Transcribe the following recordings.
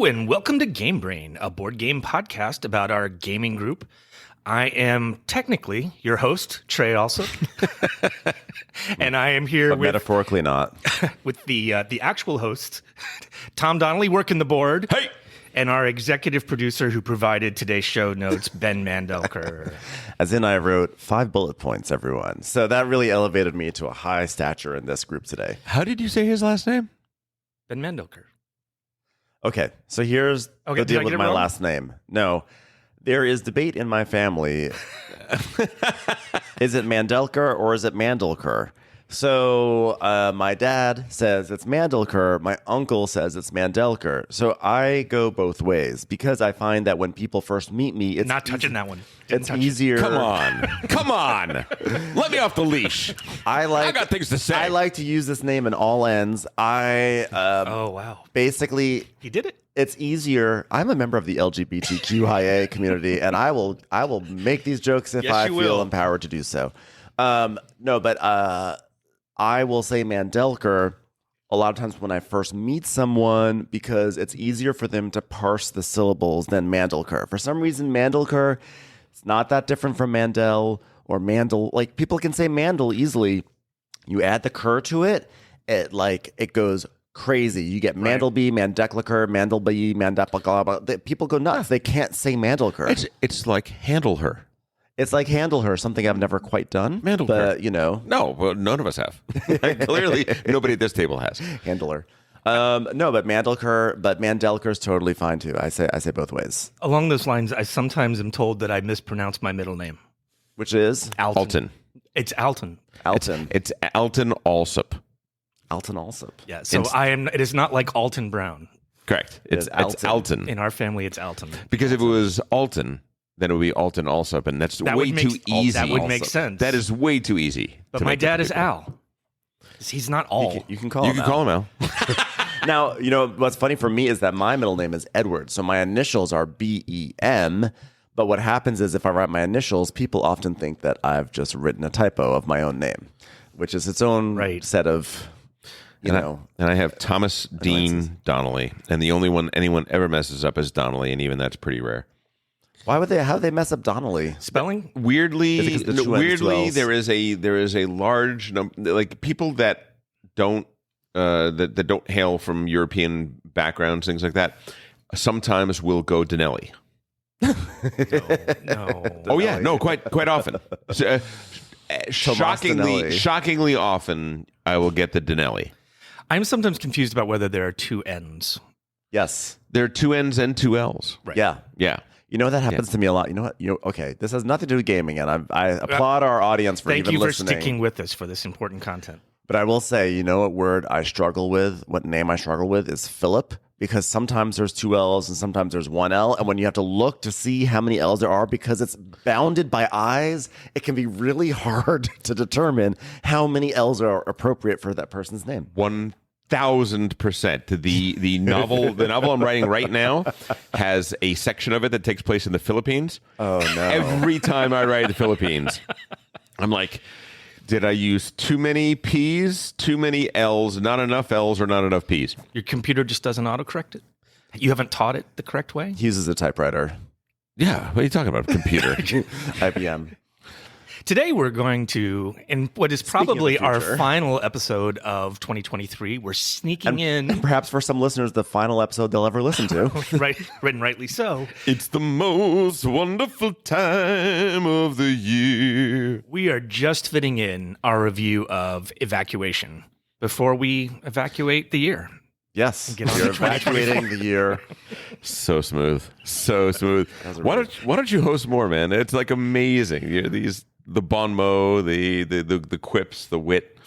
and welcome to Game Brain, a board game podcast about our gaming group. I am technically your host, Trey also. And I am here but metaphorically not. with the actual host, Tom Donnelly, working the board. Hey! And our executive producer who provided today's show notes, Ben Mandelker. As in, I wrote 5 bullet points, everyone. So that really elevated me to a high stature in this group today. How did you say his last name? Ben Mandelker. Okay, so here's the deal with my last name. No, there is debate in my family. Is it Mandelker or is it Mandelker? So my dad says it's Mandelker. My uncle says it's Mandelker. So I go both ways because I find that when people first meet me, it's not touching that one. It's easier. Come on. Let me off the leash. I got things to say. I like to use this name in all ends. Oh wow! Basically, he did it. It's easier. I'm a member of the LGBTQIA community, and I will make these jokes if I feel empowered to do so. I will say Mandelker a lot of times when I first meet someone because it's easier for them to parse the syllables than Mandelker. For some reason, Mandelker is not that different from Mandel or Mandel. Like, people can say Mandel easily. You add the cur to it, it goes crazy. You get Mandelby, Mandekliker, Mandelby, Mandepalaba. People go nuts. They can't say Mandelker. It's like handle her. It's like handle her, something I've never quite done. Mandel her. But, No, well, none of us have. Clearly, nobody at this table has. Handle her. No, but Mandelker is totally fine too. I say both ways. Along those lines, I sometimes am told that I mispronounce my middle name. Which is? Alton. It's Alton. It's Alton Alsop. Alton Alsop. Yeah, so it is not like Alton Brown. Correct. It's Alton. In our family, it's Alton. Because if it was Alton, then it would be Alton Alsop, and that's way too easy. That would make sense. That is way too easy. But my dad is Al. He's not Al. You can call him Al. Now, what's funny for me is that my middle name is Edward, so my initials are BEM. But what happens is if I write my initials, people often think that I've just written a typo of my own name, which is its own set of, And I have Thomas Dean Donnelly, and the only one anyone ever messes up is Donnelly, and even that's pretty rare. Why would they? How do they mess up Donnelly? Spelling? Weirdly, there is a large number, like people that don't that don't hail from European backgrounds, things like that. Sometimes will go Donnelly. No. Oh yeah, no, quite often. Shockingly often, I will get the Donnelly. I'm sometimes confused about whether there are two N's. Yes, there are two N's and two L's. Right. Yeah. That happens to me a lot. You know what? Okay, this has nothing to do with gaming, and I applaud our audience for even listening. Thank you for sticking with us for this important content. But I will say, you know what word I struggle with, what name I struggle with is Philip, because sometimes there's 2 L's and sometimes there's 1 L, and when you have to look to see how many L's there are because it's bounded by I's, it can be really hard to determine how many L's are appropriate for that person's name. 1,000%. The novel I'm writing right now has a section of it that takes place in the Philippines. Oh no! Every time I write the Philippines, I'm like, did I use too many P's, too many L's, not enough L's, or not enough P's? Your computer just doesn't autocorrect it? You haven't taught it the correct way? He uses a typewriter. Yeah, what are you talking about? Computer. IBM. Today we're going to, in what is probably our final episode of 2023, we're sneaking in. And perhaps for some listeners, the final episode they'll ever listen to. Right, and rightly so. It's the most wonderful time of the year. We are just fitting in our review of Evacuation before we evacuate the year. Yes, you're evacuating the year. So smooth. Why don't you host more, man? It's like amazing. The bon mot, the quips, the wit.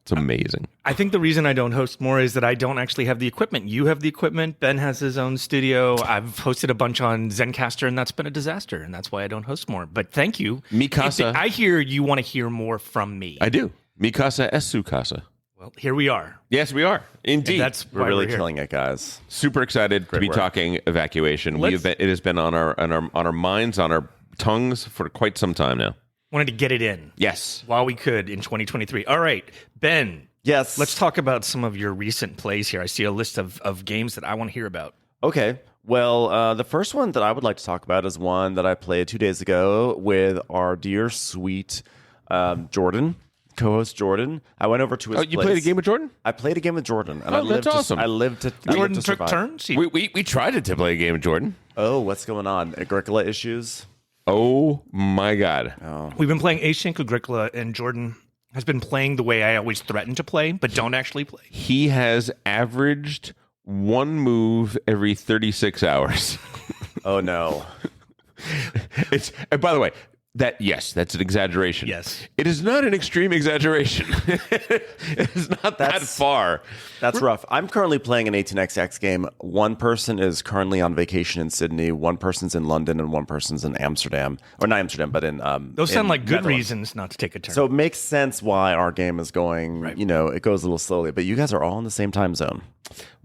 It's amazing. I think the reason I don't host more is that I don't actually have the equipment. You have the equipment. Ben has his own studio. I've hosted a bunch on Zencaster, and that's been a disaster, and that's why I don't host more. But thank you. Mikasa. I hear you want to hear more from me. I do. Mikasa es su casa. Well, here we are. Yes, we are. Indeed. We're really killing it, guys. Super excited to be talking Evacuation. It has been on our minds, on our tongues for quite some time now. Wanted to get it in. Yes. While we could in 2023. All right, Ben. Yes. Let's talk about some of your recent plays here. I see a list of games that I want to hear about. Okay. Well, the first one that I would like to talk about is one that I played 2 days ago with our dear, sweet Jordan, co-host Jordan. I went over to his place. You played a game with Jordan? I played a game with Jordan. And that's awesome. I lived to Jordan to took survive. turns. We tried to play a game with Jordan. Oh, what's going on? Agricola issues? Oh, my God. We've been playing async Agricola, and Jordan has been playing the way I always threaten to play, but don't actually play. He has averaged one move every 36 hours. Oh, no. And by the way, that's an exaggeration. Yes. It is not an extreme exaggeration. It is not that far. That's rough. I'm currently playing an 18xx game. One person is currently on vacation in Sydney. One person's in London, and one person's in Amsterdam. Or not Amsterdam, but in Those sound like good Netherlands. reasons not to take a turn. So it makes sense why our game is going, it goes a little slowly. But you guys are all in the same time zone.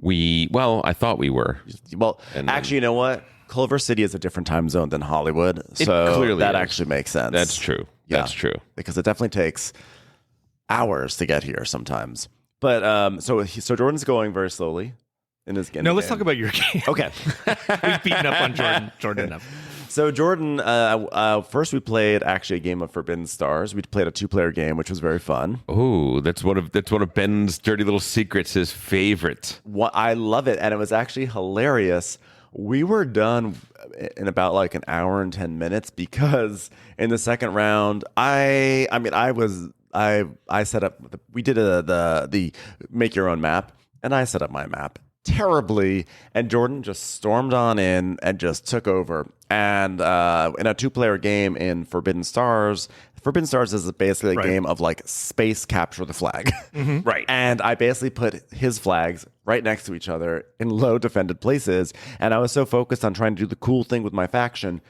I thought we were. Well, actually, you know what? Culver City is a different time zone than Hollywood. So clearly that is. actually makes sense. That's true. Yeah. That's true. Because it definitely takes hours to get here sometimes. But so Jordan's going very slowly in his game. No, let's talk about your game. Okay. We've beaten up on Jordan enough. So Jordan, first we played actually a game of Forbidden Stars. We played a 2-player game, which was very fun. Oh, that's one of Ben's dirty little secrets. His favorite. I love it, and it was actually hilarious. We were done in about like an hour and 10 minutes because in the second round, I set up. We did the make your own map, and I set up my map terribly, and Jordan just stormed on in and just took over. And in a 2-player game in Forbidden Stars is basically a game of like space capture the flag. Mm-hmm. Right. And I basically put his flags right next to each other in low defended places. And I was so focused on trying to do the cool thing with my faction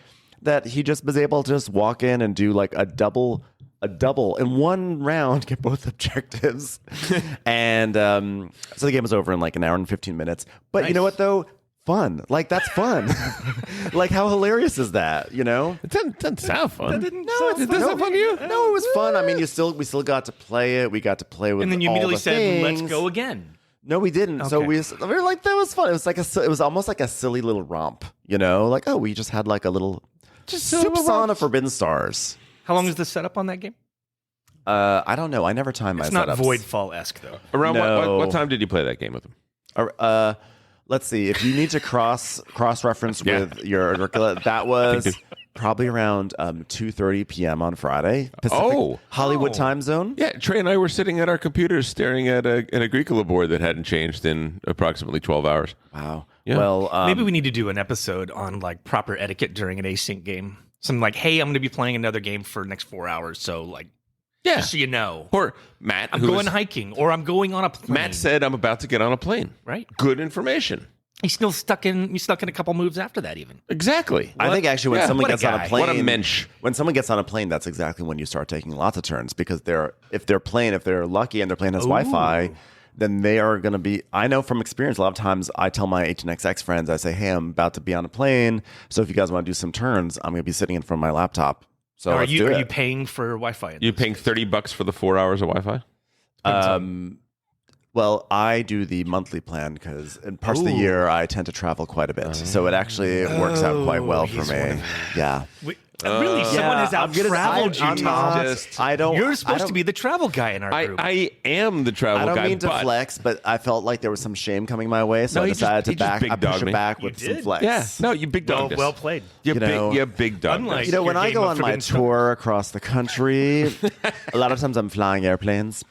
that he just was able to just walk in and do like a double in one round, get both objectives. And so the game was over in like an hour and 15 minutes. But Nice. You know what though? Fun. Like that's fun. Like how hilarious is that? You know? It doesn't sound fun. It doesn't sound fun to you? No, it was fun. I mean, we still got to play it. We got to play with And then you all immediately the said, things. let's go again. No, we didn't. So Okay. we were like, that was fun. It was like it was almost like a silly little romp, you know? Like, oh, we just had like a little sips on a Forbidden Stars. How long is the setup on that game? I don't know. I never time my It's not setups. Voidfall-esque, though. Around No. what time did you play that game with him? Let's see. If you need to cross reference Yeah. with your Agricola, that was probably around 2:30 p.m. on Friday. Pacific Hollywood time zone. Yeah, Trey and I were sitting at our computers staring at an Agricola board that hadn't changed in approximately 12 hours. Wow. Yeah. Well, Maybe we need to do an episode on like proper etiquette during an async game. Something like, hey, I'm going to be playing another game for the next 4 hours. So like, Yeah. just so you know. Or Matt, I'm going hiking, or I'm going on a plane. Matt said, I'm about to get on a plane. Right. Good information. He's still stuck in a couple moves after that, even. Exactly. I think actually when Yeah, someone what a gets on a guy. plane, What a mensch. when someone gets on a plane, that's exactly when you start taking lots of turns because if they're lucky and their plane has Wi-Fi, then they are going to be. I know from experience, a lot of times I tell my 18xx friends, I say, hey, I'm about to be on a plane, so if you guys want to do some turns, I'm going to be sitting in front of my laptop. So are let's you do it. you paying for Wi-Fi? You paying $30 for the 4 hours of Wi-Fi? Well, I do the monthly plan because in parts of the year I tend to travel quite a bit, so it actually works out quite well for he's one me. of Yeah. Really, someone has I'm gonna- out-traveled I'm you, not- Tom. Just- I don't. You're I supposed don't- to be the travel guy in our group. I am the travel I don't guy, mean to but flex, but I felt like there was some shame coming my way, so No, I he just- decided he to just back. big I push dogged it me. back You with some did? flex. yeah, no, you big dog. well played. You You know, big dog. unlike- You know, when Your I game go of on my Forbidden Stars. tour across the country, a lot of times I'm flying airplanes.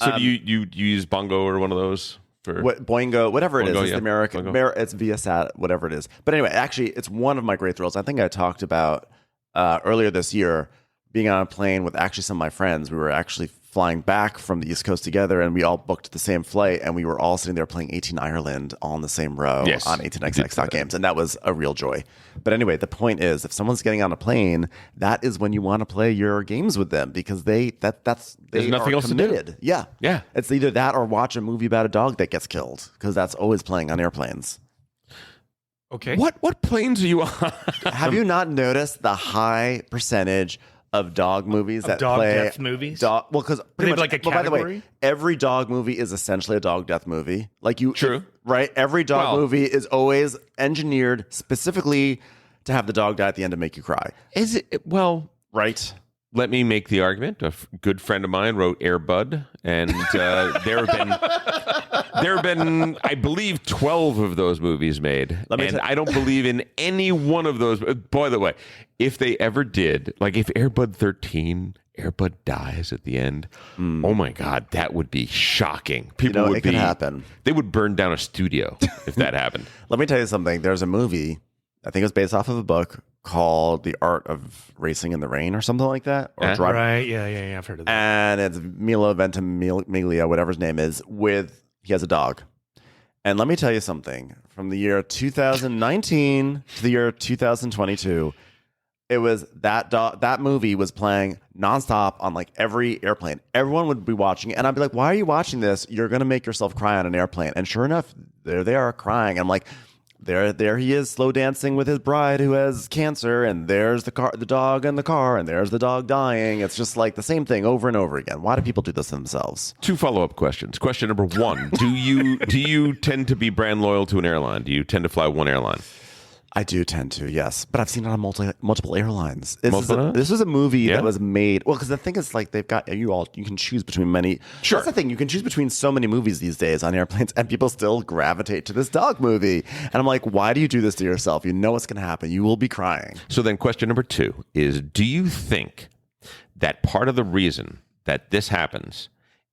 So do you use Bongo or one of those? For Boingo, whatever it is, Boingo, it's yeah. the American, Boingo. it's Viasat, whatever it is. But anyway, actually, it's one of my great thrills. I think I talked about earlier this year being on a plane with actually some of my friends. We were actually flying back from the East Coast together, and we all booked the same flight, and we were all sitting there playing 18 Ireland all in the same row Yes. on 18xx.games, and that was a real joy. But anyway, the point is, if someone's getting on a plane, that is when you want to play your games with them because they There's nothing are else to do. committed. Yeah. Yeah. It's either that or watch a movie about a dog that gets killed because that's always playing on airplanes. Okay. What planes are you on? Have you not noticed the high percentage of dog movies that dog play death movies. Well, because they have like a by the way, category? every dog movie is essentially a dog death movie. Like True. Right? Every dog movie is always engineered specifically to have the dog die at the end to make you cry. Is it? Well, right. Let me make the argument. A good friend of mine wrote Air Bud, and there have been, I believe, 12 of those movies made, and I don't believe in any one of those. By the way, if they ever did, like if Air Bud 13, Air Bud dies at the end, oh my God, that would be shocking. People would could happen. They would burn down a studio if that happened. Let me tell you something. There's a movie, I think it was based off of a book, called The Art of Racing in the Rain or something like that. Or Right, yeah, I've heard of that. And it's Milo Ventimiglia, whatever his name is, he has a dog. And let me tell you something. From the year 2019 to the year 2022, it was that movie was playing nonstop on like every airplane. Everyone would be watching it. And I'd be like, why are you watching this? You're going to make yourself cry on an airplane. And sure enough, there they are crying. I'm like, there he is slow dancing with his bride who has cancer, and there's the dog in the car, and there's the dog dying. It's just like the same thing over and over again. Why do people do this to themselves? 2 follow-up questions. Question number 1, do you tend to be brand loyal to an airline? Do you tend to fly one airline? I do tend to, yes, but I've seen it on multiple airlines. Multiple? This was a movie that was made. Well, because the thing is, like, they've got you can choose between many. Sure, that's the thing. You can choose between so many movies these days on airplanes, and people still gravitate to this dog movie. And I'm like, why do you do this to yourself? You know what's going to happen. You will be crying. So then, question number 2 is: do you think that part of the reason that this happens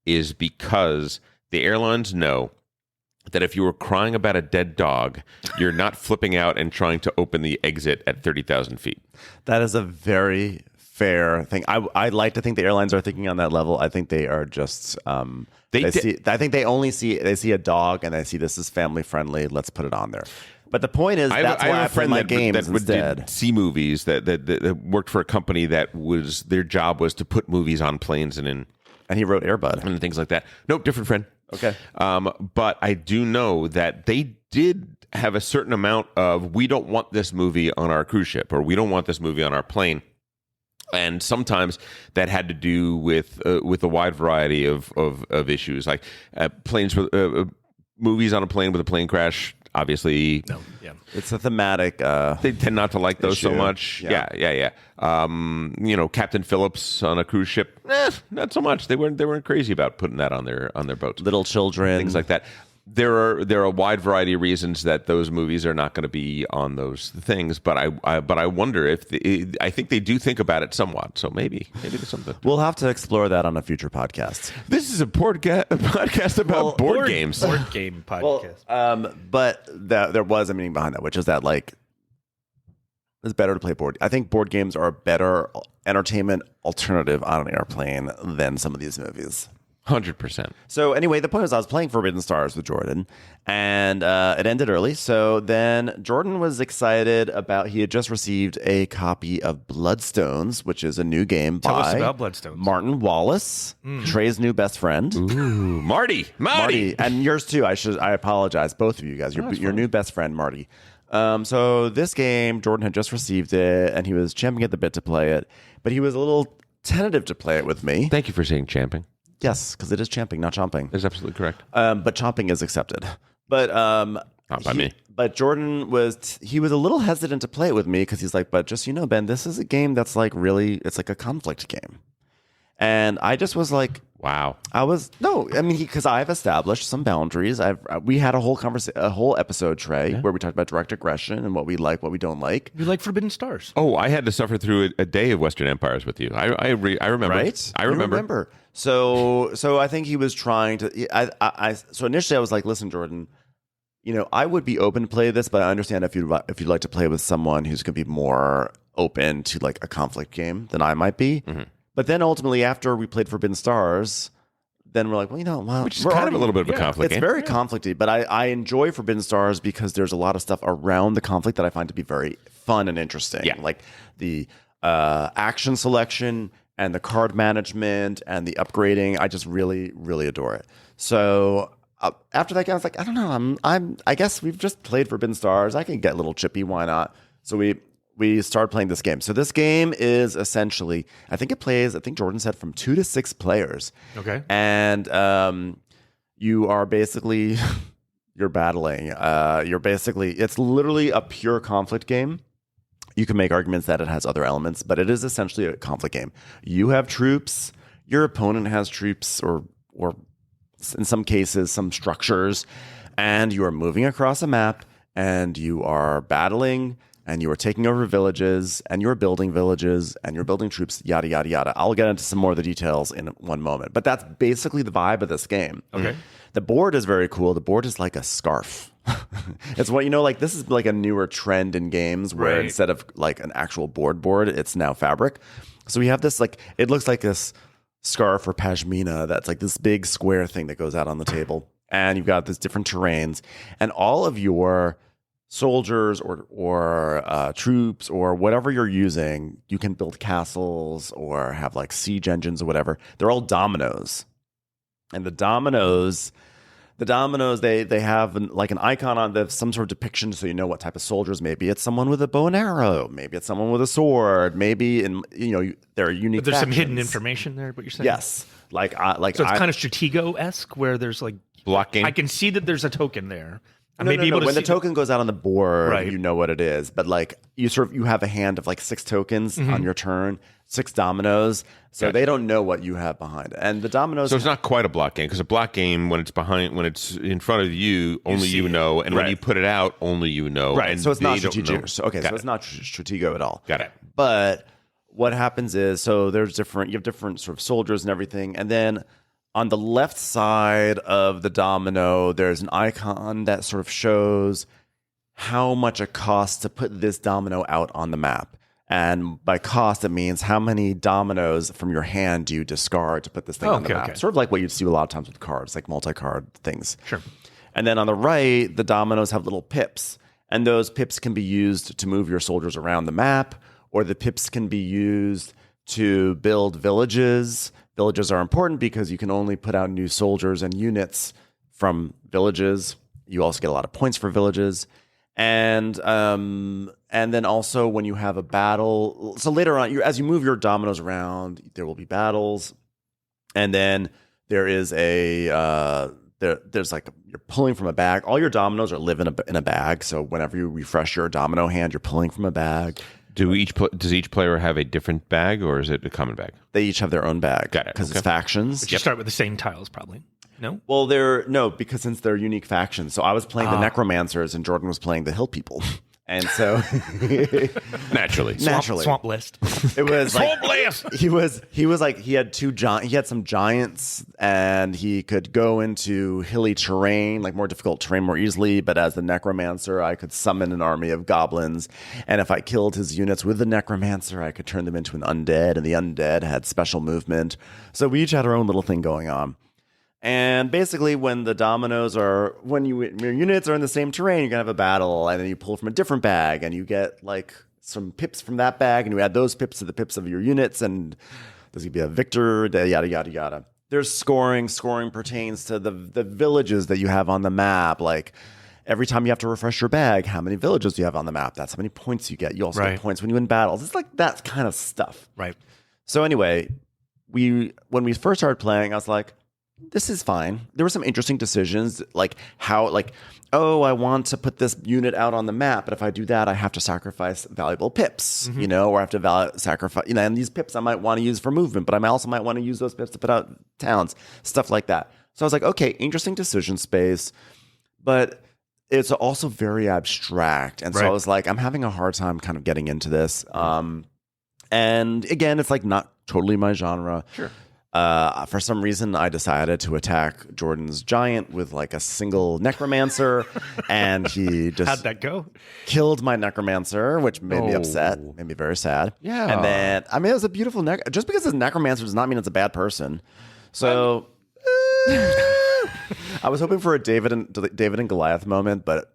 is because the airlines know that if you were crying about a dead dog, you're not flipping out and trying to open the exit at 30,000 feet? That is a very fair thing. I like to think the airlines are thinking on that level. I think they are just. I think they see a dog and they see this is family friendly. Let's put it on there. But the point is, that's why I play my games instead. Did see movies that worked for a company that was their job was to put movies on planes and he wrote Air Bud and things like that. Nope, different friend. Okay. But I do know that they did have a certain amount of, we don't want this movie on our cruise ship, or we don't want this movie on our plane. And sometimes that had to do with a wide variety of issues, like planes with movies on a plane with a plane crash. Obviously, no, yeah, it's a thematic. They tend not to like those issue. So much. Yeah. Captain Phillips on a cruise ship, not so much. They weren't crazy about putting that on their boats. Little children, things like that. There are a wide variety of reasons that those movies are not going to be on those things, but I wonder if I think they do think about it somewhat. So maybe there's something. We'll have to explore that on a future podcast. This is a podcast about board games. Board game podcast. But there was a meaning behind that, which is that like it's better to play board. I think board games are a better entertainment alternative on an airplane than some of these movies. 100%. So anyway, the point is I was playing Forbidden Stars with Jordan, and it ended early. So then Jordan was excited about, he had just received a copy of Bloodstones, which is a new game Tell by us about Bloodstones. Martin Wallace, Trey's new best friend. Ooh, Marty, and yours too. I apologize, both of you guys. Your new best friend, Marty. So this game, Jordan had just received it, and he was champing at the bit to play it, but he was a little tentative to play it with me. Thank you for saying champing. Yes, because it is champing, not chomping. That's absolutely correct. But chomping is accepted. But not by me. But Jordan was a little hesitant to play it with me because he's like, but just Ben, this is a game that's like really, it's like a conflict game. And I just was like, wow. Because I've established some boundaries. We had a whole episode, Trey, where we talked about direct aggression and what we like, what we don't like. You like Forbidden Stars? Oh, I had to suffer through a day of Western Empires with you. I remember. Right? I remember. So I think he was trying to. So initially I was like, listen, Jordan, I would be open to play this, but I understand if you'd like to play with someone who's going to be more open to like a conflict game than I might be. Mm-hmm. But then ultimately, after we played Forbidden Stars, then we're like, which is kind of a little bit of a conflict game. It's very conflicty, but I enjoy Forbidden Stars because there's a lot of stuff around the conflict that I find to be very fun and interesting. Yeah. Like the action selection and the card management and the upgrading. I just really, really adore it. So after that game, I was like, I don't know. I guess we've just played Forbidden Stars. I can get a little chippy. Why not? So we we started playing this game. So this game is essentially, I think Jordan said from 2 to 6 players. Okay. And you are basically, you're battling. It's literally a pure conflict game. You can make arguments that it has other elements, but it is essentially a conflict game. You have troops, your opponent has troops, or in some cases, some structures, and you are moving across a map, and you are battling, and you are taking over villages, and you're building villages, and you're building troops, yada, yada, yada. I'll get into some more of the details in one moment, but that's basically the vibe of this game. Okay. The board is very cool. The board is like a scarf. It's what, like this is like a newer trend in games where instead of like an actual board, it's now fabric. So we have this, like, it looks like this scarf or pashmina that's like this big square thing that goes out on the table. And you've got these different terrains, and all of your soldiers or troops or whatever you're using, you can build castles or have like siege engines or whatever. They're all dominoes. And the dominoes, they have like an icon on the some sort of depiction, so you know what type of soldiers. Maybe it's someone with a bow and arrow. Maybe it's someone with a sword. Maybe there are unique. But there's some factions. hidden information there. What you're saying? Yes, so it's kind of Stratego-esque, where there's like block game. I can see that there's a token there. No. When the token goes out on the board, you know what it is. But like you have a hand of like 6 tokens on your turn, 6 dominoes. So they don't know what you have behind it. And the dominoes. So it's not quite a block game, because a block game, when it's in front of you, only you know, and when you put it out, only you know. Right. And so it's not Stratego. So it's not Stratego at all. Got it. But what happens is, so you have different sort of soldiers and everything, and then on the left side of the domino, there's an icon that sort of shows how much it costs to put this domino out on the map. And by cost, it means how many dominoes from your hand do you discard to put this thing on the map. Sort of like what you'd see a lot of times with cards, like multi-card things. Sure. And then on the right, the dominoes have little pips. And those pips can be used to move your soldiers around the map, or the pips can be used to build villages. Villages are important because you can only put out new soldiers and units from villages. You also get a lot of points for villages. And then also when you have a battle, so later on, as you move your dominoes around, there will be battles. And then there is there's like you're pulling from a bag. All your dominoes are live in a bag. So whenever you refresh your domino hand, you're pulling from a bag. Does each player have a different bag, or is it a common bag? They each have their own bag. Got it. Because it's factions. But you start with the same tiles, probably. No? Well, because since they're unique factions. So I was playing the Necromancers and Jordan was playing the Hill People. And so naturally. Swamp list. It was Swamp list. He was like he had some giants, and he could go into hilly terrain, like more difficult terrain more easily. But as the Necromancer, I could summon an army of goblins, and if I killed his units with the Necromancer, I could turn them into an undead, and the undead had special movement. So we each had our own little thing going on. And basically, when your units are in the same terrain, you're gonna have a battle, and then you pull from a different bag, and you get like some pips from that bag, and you add those pips to the pips of your units, and there's gonna be a victor, yada yada yada. There's scoring. Scoring pertains to the villages that you have on the map. Like every time you have to refresh your bag, how many villages do you have on the map? That's how many points you get. You also get points when you win battles. It's like that kind of stuff. Right. So anyway, when we first started playing, I was like, this is fine. There were some interesting decisions, like how, I want to put this unit out on the map, but if I do that, I have to sacrifice valuable pips, or I have to sacrifice, and these pips I might want to use for movement, but I also might want to use those pips to put out towns, stuff like that. So I was like, okay, interesting decision space, but it's also very abstract. And so I was like, I'm having a hard time kind of getting into this. And again, it's like not totally my genre. Sure. For some reason, I decided to attack Jordan's giant with like a single necromancer, and he just how'd that go? Killed my necromancer, which made me upset, made me very sad. Yeah, and then it was a beautiful just because it's a necromancer does not mean it's a bad person. So I was hoping for a David and Goliath moment, but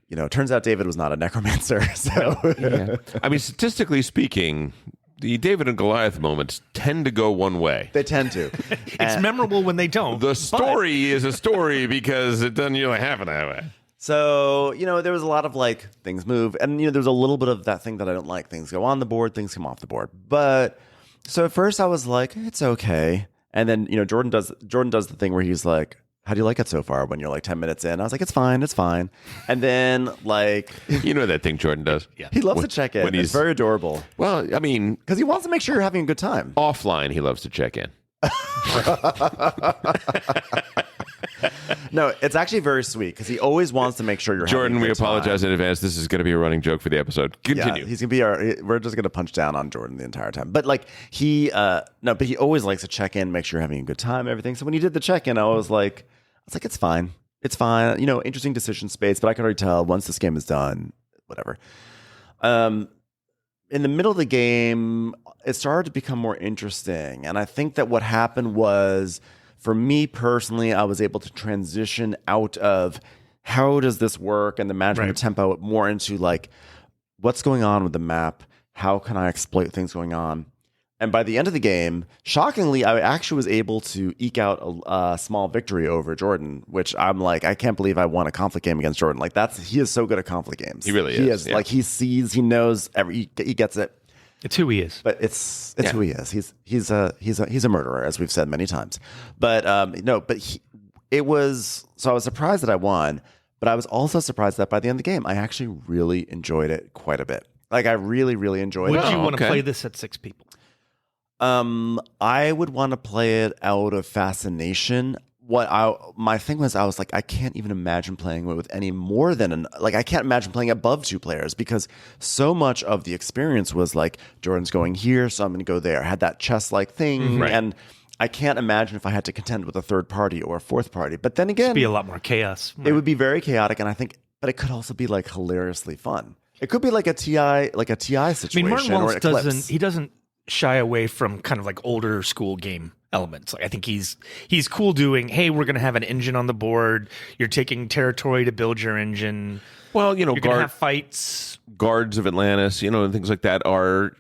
it turns out David was not a necromancer. So yeah. I mean, statistically speaking, the David and Goliath moments tend to go one way. They tend to. It's memorable when they don't. The story is a story because it doesn't usually happen that way. So, there was a lot of like things move, and there was a little bit of that thing that I don't like. Things go on the board, things come off the board. But so at first I was like, it's okay. And then, Jordan does the thing where he's like, how do you like it so far when you're like 10 minutes in? I was like, it's fine. And then like, that thing Jordan does. Yeah. he loves to check in. It's very adorable. Well, I mean, because he wants to make sure you're having a good time. Offline, he loves to check in. No, it's actually very sweet because he always wants to make sure you're Jordan, having a we good time. apologize in advance. This is going to be a running joke for the episode. Continue. Yeah, he's gonna be we're just gonna punch down on Jordan the entire time. But like he always likes to check in, make sure you're having a good time, and everything. So when he did the check-in, I was like, it's fine. It's fine. Interesting decision space, but I can already tell once this game is done, whatever. In the middle of the game, it started to become more interesting. And I think that what happened was, for me personally, I was able to transition out of how does this work and the management of tempo more into like, what's going on with the map? How can I exploit things going on? And by the end of the game, shockingly, I actually was able to eke out a small victory over Jordan, which I'm like, I can't believe I won a conflict game against Jordan. Like he is so good at conflict games. He really is. Like he sees, he knows, he gets it. It's who he is. But it's who he is. He's a murderer, as we've said many times. But it was, so I was surprised that I won, but I was also surprised that by the end of the game, I actually really enjoyed it quite a bit. Like I really, really enjoyed it. Would you want to play this at 6 people? I would want to play it out of fascination. My thing was, I was like, I can't even imagine playing it with any more than I can't imagine playing above 2 players, because so much of the experience was like, Jordan's going here, so I'm going to go there. I had that chess-like thing, and I can't imagine if I had to contend with a third party or a fourth party. But then again, it'd be a lot more chaos. It would be very chaotic, and but it could also be like hilariously fun. It could be like a TI situation. I mean, Martin or Wallace Eclipse. doesn't shy away from kind of like older school game elements. Like I think he's cool doing, hey, we're going to have an engine on the board. You're taking territory to build your engine. Well, you're going to have fights. Guards of Atlantis, and things like that are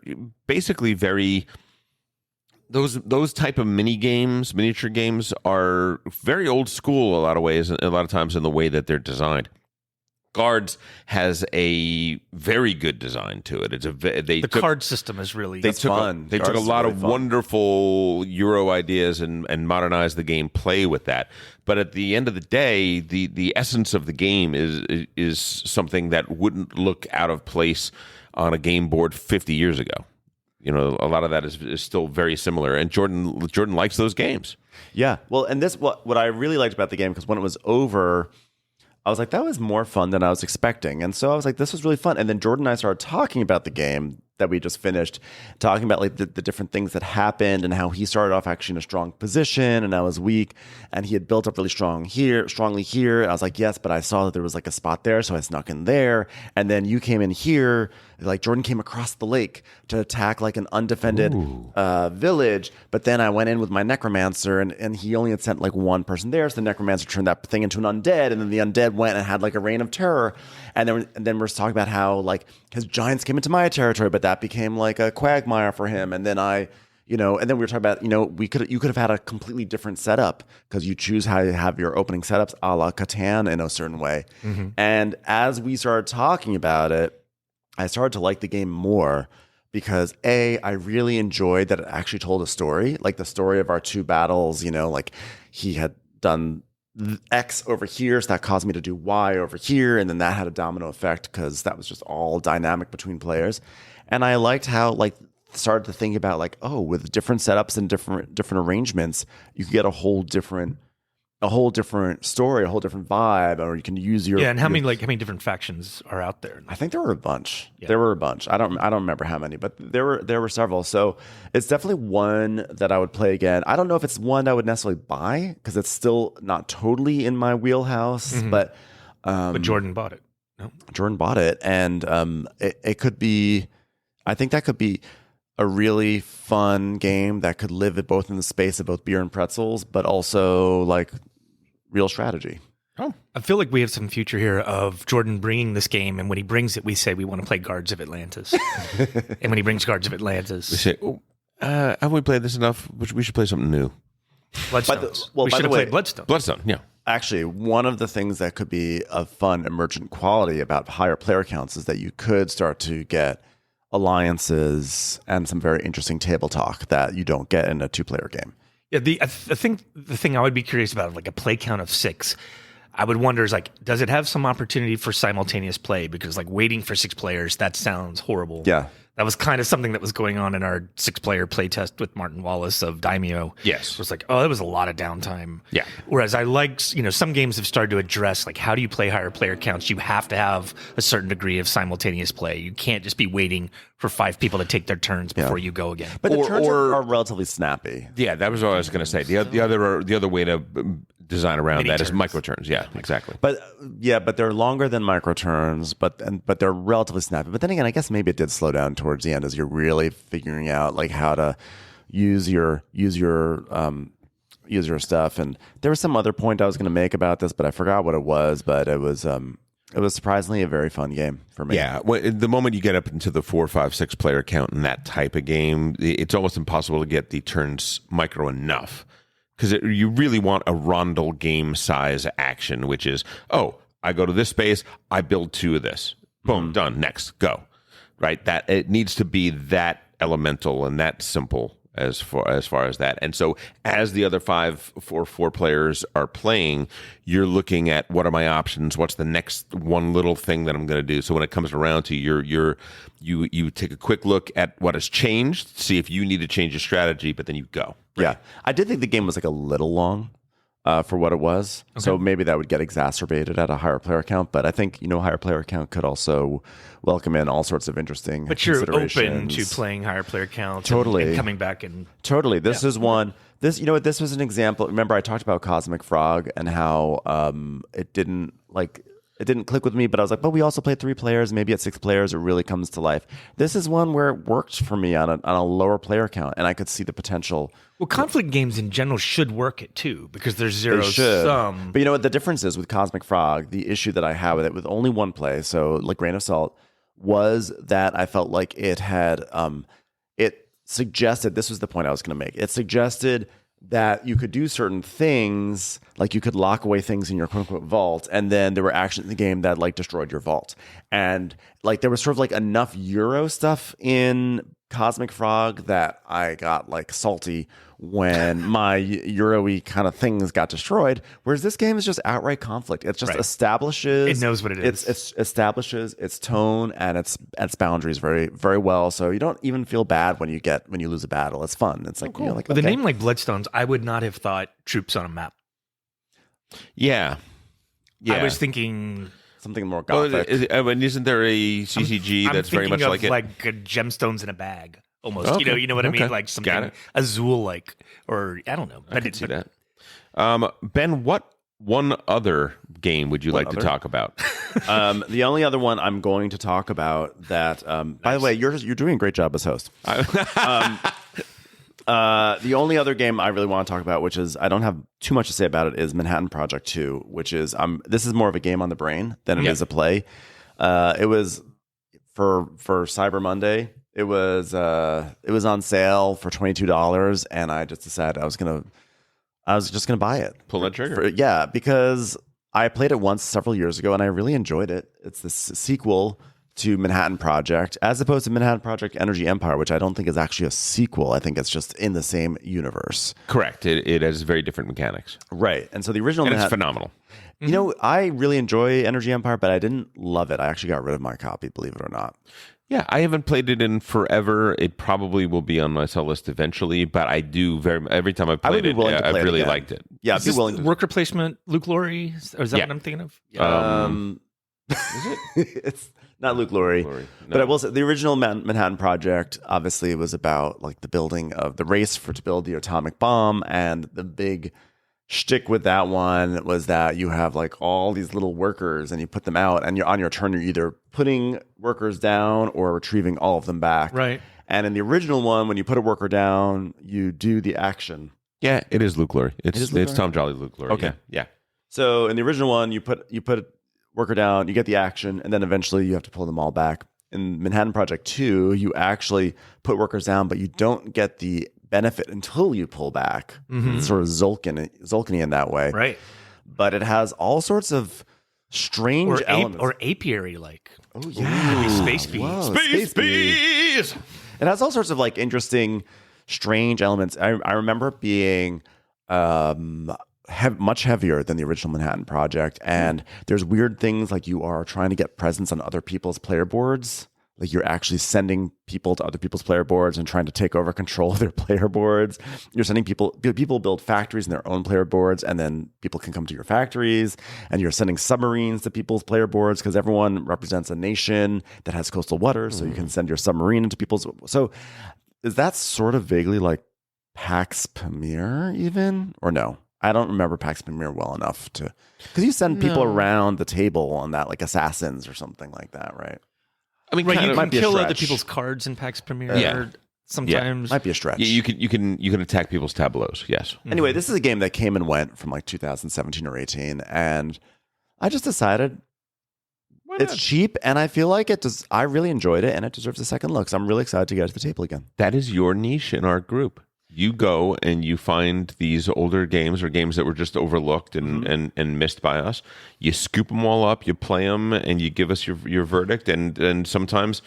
basically very... Those type of miniature games are very old school a lot of ways, a lot of times in the way that they're designed. Guards has a very good design to it. The card system is really fun. They took a lot of wonderful Euro ideas and modernized the gameplay with that. But at the end of the day, the essence of the game is something that wouldn't look out of place on a game board 50 years ago. A lot of that is still very similar, and Jordan likes those games. Yeah, well, and what I really liked about the game, because when it was over, I was like, that was more fun than I was expecting. And so I was like, this was really fun. And then Jordan and I started talking about the game that we just finished, talking about like the different things that happened and how he started off actually in a strong position and I was weak, and he had built up really strongly here. And I was like, yes, but I saw that there was like a spot there, so I snuck in there. And then you came in here, like Jordan came across the lake to attack like an undefended village. But then I went in with my necromancer, and he only had sent like one person there. So the necromancer turned that thing into an undead, and then the undead went and had like a reign of terror. And then we're talking about how like his giants came into my territory, but that became like a quagmire for him. And then and then we were talking about, you could have had a completely different setup, because you choose how you have your opening setups a la Catan in a certain way. Mm-hmm. And as we started talking about it, I started to like the game more, because I really enjoyed that it actually told a story, like the story of our 2 battles. Like he had done X over here, so that caused me to do Y over here, and then that had a domino effect because that was just all dynamic between players. And I liked how like started to think about like, oh, with different setups and different arrangements, you can get a whole different story, a whole different vibe, or you can use your and how many different factions are out there? I think there were a bunch. Yeah. There were a bunch. I don't remember how many, but there were several. So it's definitely one that I would play again. I don't know if it's one I would necessarily buy, because it's still not totally in my wheelhouse. Mm-hmm. But Jordan bought it. No? Jordan bought it, and it could be. I think that could be a really fun game that could live both in the space of both beer and pretzels, but also like real strategy. Oh, I feel like we have some future here of Jordan bringing this game, and when he brings it, we say we want to play Guards of Atlantis. And when he brings Guards of Atlantis, we say, have we played this enough? We should play something new. Bloodstone. We should have played Bloodstone. Bloodstone, yeah. Actually, one of the things that could be a fun emergent quality about higher player counts is that you could start to get alliances and some very interesting table talk that you don't get in a 2-player game. Yeah, the thing I would be curious about, like a play count of 6, I would wonder is like, does it have some opportunity for simultaneous play? Because like waiting for 6 players, that sounds horrible. Yeah. That was kind of something that was going on in our 6-player play test with Martin Wallace of Daimyo. Yes. It was like, that was a lot of downtime. Yeah. Whereas I like, some games have started to address, like, how do you play higher player counts? You have to have a certain degree of simultaneous play. You can't just be waiting for 5 people to take their turns before you go again. But the turns are relatively snappy. Yeah, that was what I was going to say. The other way to design around Mini that turns. is micro turns. Yeah, exactly. But they're longer than micro turns, but they're relatively snappy. But then again, I guess maybe it did slow down towards the end as you're really figuring out like how to use your stuff. And there was some other point I was going to make about this, but I forgot what it was. But it was surprisingly a very fun game for me. Yeah, the moment you get up into the 4, 5, 6 player count in that type of game, it's almost impossible to get the turns micro enough. Because you really want a rondel game size action, which is, I go to this space, I build 2 of this. Boom, done. Next, go. Right? That it needs to be that elemental and that simple as far as that. And so as the other 4 players are playing, you're looking at what are my options, what's the next one little thing that I'm going to do. So when it comes around to you take a quick look at what has changed, see if you need to change your strategy, but then you go. Right? Yeah. I did think the game was like a little long for what it was. Okay. So maybe that would get exacerbated at a higher player count. But I think, higher player count could also welcome in all sorts of interesting considerations. But you're open to playing higher player counts and coming back and... Totally. This is one... This was an example. Remember, I talked about Cosmic Frog and how it didn't click with me, but I was like, but we also played 3 players. Maybe at 6 players, it really comes to life. This is one where it worked for me on a lower player count, and I could see the potential. Well, conflict games in general should work it too, because there's zero sum. But you know what the difference is with Cosmic Frog? The issue that I have with it, with only one play, so like grain of salt, was that I felt like it had, it suggested, this was the point I was going to make, it suggested that you could do certain things, like you could lock away things in your quote-unquote vault, and then there were actions in the game that like destroyed your vault. And like there was sort of like enough Euro stuff in Cosmic Frog that I got like salty when my Euro-y kind of things got destroyed, whereas this game is just outright conflict. It just establishes... It knows what it is. It establishes its tone and its boundaries very, very well, so you don't even feel bad when you lose a battle. It's fun. It's like, cool. With a name like Bloodstones, I would not have thought troops on a map. Yeah. I was thinking... something more gothic. Isn't there a CCG that's very much like it? Like gemstones in a bag, almost. Okay. You know what I mean? Like something Azul-like, or I don't know. I can see that. Ben, what one other game would you like to talk about? The only other one I'm going to talk about that. By the way, you're doing a great job as host. The only other game I really want to talk about, which is I don't have too much to say about it, is Manhattan Project 2, which is this is more of a game on the brain than it is a play. It was for Cyber Monday. It was on sale for $22, and I just decided I was just gonna buy it. Pull that trigger. Because I played it once several years ago, and I really enjoyed it. It's this sequel to Manhattan Project, as opposed to Manhattan Project Energy Empire, which I don't think is actually a sequel. I think it's just in the same universe. Correct. It has very different mechanics. Right. And so the original Manhattan... it's phenomenal. You know, I really enjoy Energy Empire, but I didn't love it. I actually got rid of my copy, believe it or not. Yeah, I haven't played it in forever. It probably will be on my sell list eventually, but I do every time I've played I've really liked it. Yeah, I'd be willing to. Worker placement, Luke Laurie? Or is that what I'm thinking of? Is it? It's not Luke Laurie. No. But I will say the original Manhattan Project obviously was about like the building of the race to build the atomic bomb, and the big shtick with that one was that you have like all these little workers and you put them out, and on your turn you're either putting workers down or retrieving all of them back. Right. And in the original one, when you put a worker down, you do the action. Yeah, it is Luke Laurie. It's Tom Jolly Luke Laurie. Okay. Yeah. So in the original one, you put a worker down, you get the action, and then eventually you have to pull them all back. In Manhattan Project 2, you actually put workers down, but you don't get the benefit until you pull back. Mm-hmm. It's sort of Zulkin-y in that way. Right. but it has all sorts of strange elements. Or apiary like. Oh yeah, Space bees. Whoa, Space bees. It has all sorts of like interesting, strange elements. I remember it being much heavier than the original Manhattan Project, and there's weird things like you are trying to get presence on other people's player boards. Like you're actually sending people to other people's player boards and trying to take over control of their player boards. You're sending people build factories in their own player boards, and then people can come to your factories, and you're sending submarines to people's player boards because everyone represents a nation that has coastal waters. So you can send your submarine into people's. So is that sort of vaguely like PAX Pamir even, or no? I don't remember PAX Pamir well enough to, because you send people around the table on that, like assassins or something like that, right? I mean, right, you can kill other people's cards in PAX Premier. Sometimes might be a stretch. Yeah, you can attack people's tableaus. Yes. Anyway, this is a game that came and went from like 2017 or 18, and I just decided it's cheap, and I feel like it does. I really enjoyed it, and it deserves a second look. So I'm really excited to get it to the table again. That is your niche in our group. You go and you find these older games or games that were just overlooked and missed by us. You scoop them all up, you play them, and you give us your verdict. And sometimes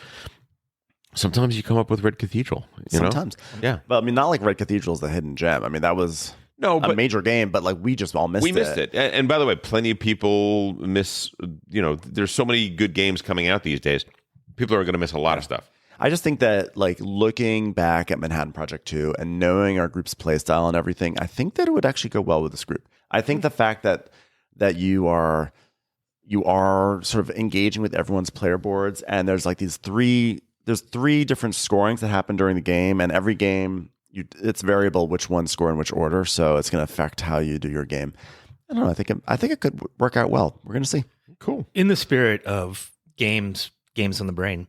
you come up with Red Cathedral. Sometimes, yeah. But I mean, not like Red Cathedral is the hidden gem. I mean, that was a major game, but like we just all missed it. We missed it. And by the way, plenty of people miss. There's so many good games coming out these days. People are going to miss a lot of stuff. I just think that, like, looking back at Manhattan Project 2 and knowing our group's play style and everything, I think that it would actually go well with this group. I think the fact that you are sort of engaging with everyone's player boards, and there's like three different scorings that happen during the game, and every game it's variable which ones score in which order, so it's going to affect how you do your game. I don't know. I think it could work out well. We're going to see. Cool. In the spirit of games on the brain,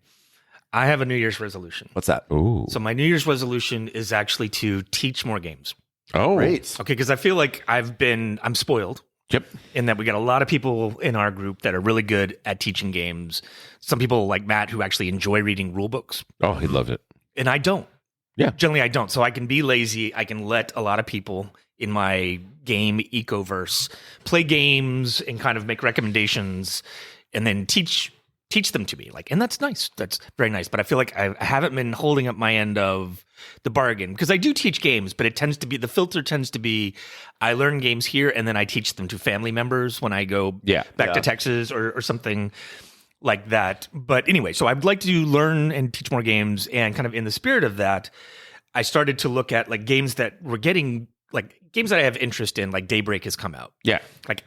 I have a New Year's resolution. What's that? Ooh. So my New Year's resolution is actually to teach more games. Oh, great. Okay, because I feel like I'm spoiled. Yep. In that we got a lot of people in our group that are really good at teaching games. Some people like Matt who actually enjoy reading rule books. Oh, he loves it. And I don't. Yeah. Generally, I don't. So I can be lazy. I can let a lot of people in my game ecoverse play games and kind of make recommendations and then teach them to me. And that's nice. That's very nice. But I feel like I haven't been holding up my end of the bargain because I do teach games, but the filter tends to be I learn games here and then I teach them to family members when I go back to Texas or something like that. But anyway, so I'd like to learn and teach more games, and kind of in the spirit of that, I started to look at games that were getting games that I have interest in, like Daybreak has come out. Yeah.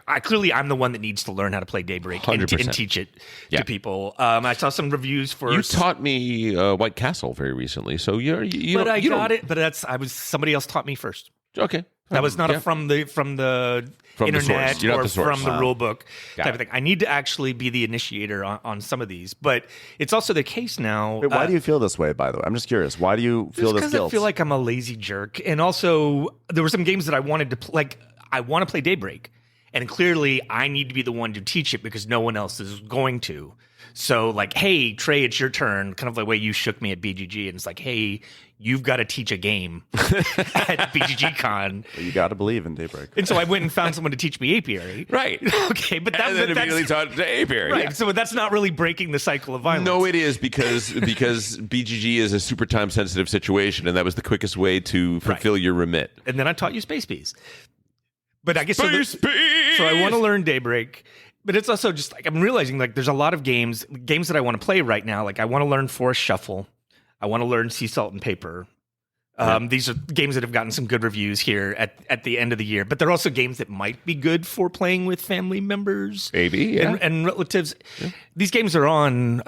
I'm the one that needs to learn how to play Daybreak and teach it to people. I saw some reviews for... You taught me White Castle very recently, so I got it, but somebody else taught me first. Okay. That was not from the internet or from the rule book type of thing. I need to actually be the initiator on some of these, but it's also the case now. Wait, why do you feel this way, by the way? I'm just curious. Why do you feel this guilt? Because I feel like I'm a lazy jerk. And also, there were some games that I wanted to play. I want to play Daybreak. And clearly, I need to be the one to teach it because no one else is going to. So, hey, Trey, it's your turn. Kind of the way you shook me at BGG. And it's like, hey, you've got to teach a game at BGG Con. Well, you got to believe in Daybreak. And so I went and found someone to teach me apiary. Right. Okay, but then immediately taught to apiary. Right. Yeah. So that's not really breaking the cycle of violence. No, it is because BGG is a super time sensitive situation, and that was the quickest way to fulfill your remit. And then I taught you Space Bees. But I guess so I want to learn Daybreak. But it's also just I'm realizing there's a lot of games that I want to play right now. I want to learn Forest Shuffle. I want to learn Sea Salt and Paper. These are games that have gotten some good reviews here at the end of the year. But they're also games that might be good for playing with family members. Maybe, yeah. And relatives. Yeah. These games are on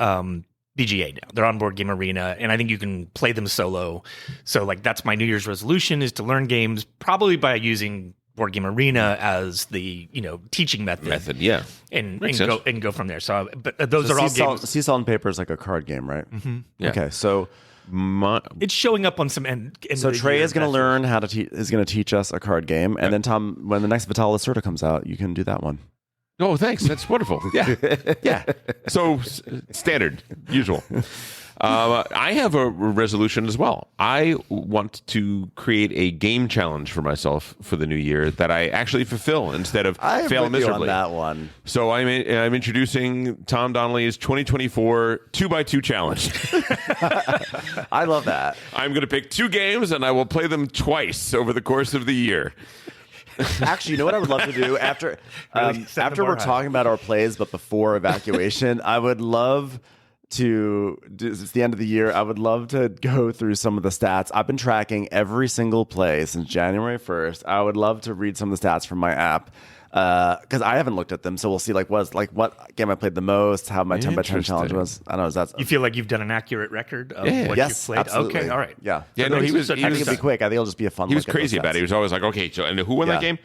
BGA now. They're on Board Game Arena, and I think you can play them solo. So that's my New Year's resolution is to learn games, probably by using Board Game Arena as the teaching method, yeah, and go from there. So, but those are all games. Sea Salt and Paper is like a card game, right? Mm-hmm. Yeah. Okay, so it's showing up on some end. So Trey is going to learn how to is going to teach us a card game, and then Tom, when the next Vital Lacerda comes out, you can do that one. Oh, thanks. That's wonderful. Yeah, yeah. So standard, usual. I have a resolution as well. I want to create a game challenge for myself for the new year that I actually fulfill instead of fail miserably. On that one. So I'm introducing Tom Donnelly's 2024 2x2 challenge. I love that. I'm going to pick 2 games and I will play them twice over the course of the year. Actually, you know what I would love to do after we're talking about our plays, but before Evacuation, I would love to. It's the end of the year. I would love to go through some of the stats. I've been tracking every single play since January 1st. I would love to read some of the stats from my app because I haven't looked at them. So we'll see what game I played the most, how my 10x10 challenge was. I don't know. Is that you feel like you've done an accurate record of what yes, you've played? Absolutely. Okay, all right. Yeah. Yeah, no, he was. I think it'll be quick. I think it'll just be a fun. He was crazy about it. He was always like, okay, so and who won that game?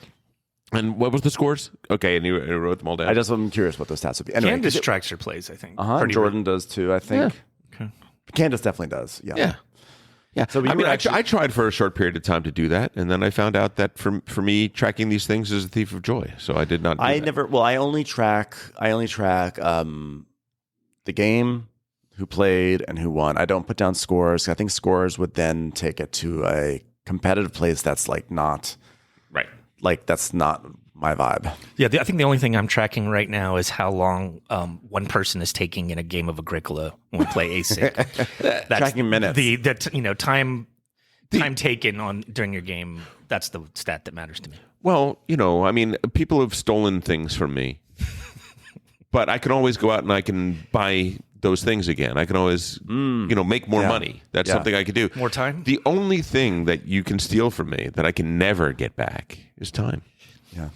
And what was the scores? Okay, and you wrote them all down. I'm curious what those stats would be. Anyway, Candace tracks her plays, I think. Jordan does too, I think. Yeah. Okay. Candace definitely does. Yeah. So I tried for a short period of time to do that, and then I found out that for me, tracking these things is a thief of joy. So I did not. I only track the game, who played, and who won. I don't put down scores. I think scores would then take it to a competitive place that's not right. That's not my vibe. Yeah, I think the only thing I'm tracking right now is how long one person is taking in a game of Agricola when we play async. That's tracking minutes. Time taken during your game. That's the stat that matters to me. Well, people have stolen things from me, but I can always go out and I can buy those things again. I can always, make more money. That's something I could do. More time? The only thing that you can steal from me that I can never get back is time. Yeah.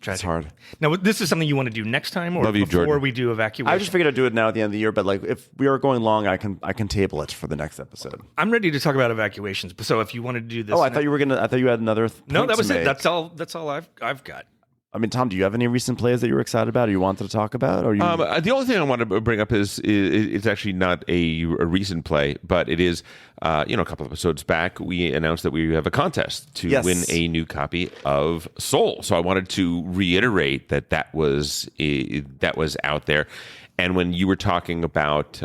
It's hard. Now, this is something you want to do next time, or Love you, before Jordan. we do Evacuation? I just figured I'd do it now at the end of the year, but if we are going long, I can table it for the next episode. I'm ready to talk about evacuations. So if you wanted to do this, I thought you had another. No, that was it. That's all I've got. I mean, Tom, do you have any recent plays that you were excited about or you wanted to talk about? Or the only thing I want to bring up is it's actually not a recent play, but it is, a couple of episodes back, we announced that we have a contest to win a new copy of Soul. So I wanted to reiterate that was out there. And when you were talking about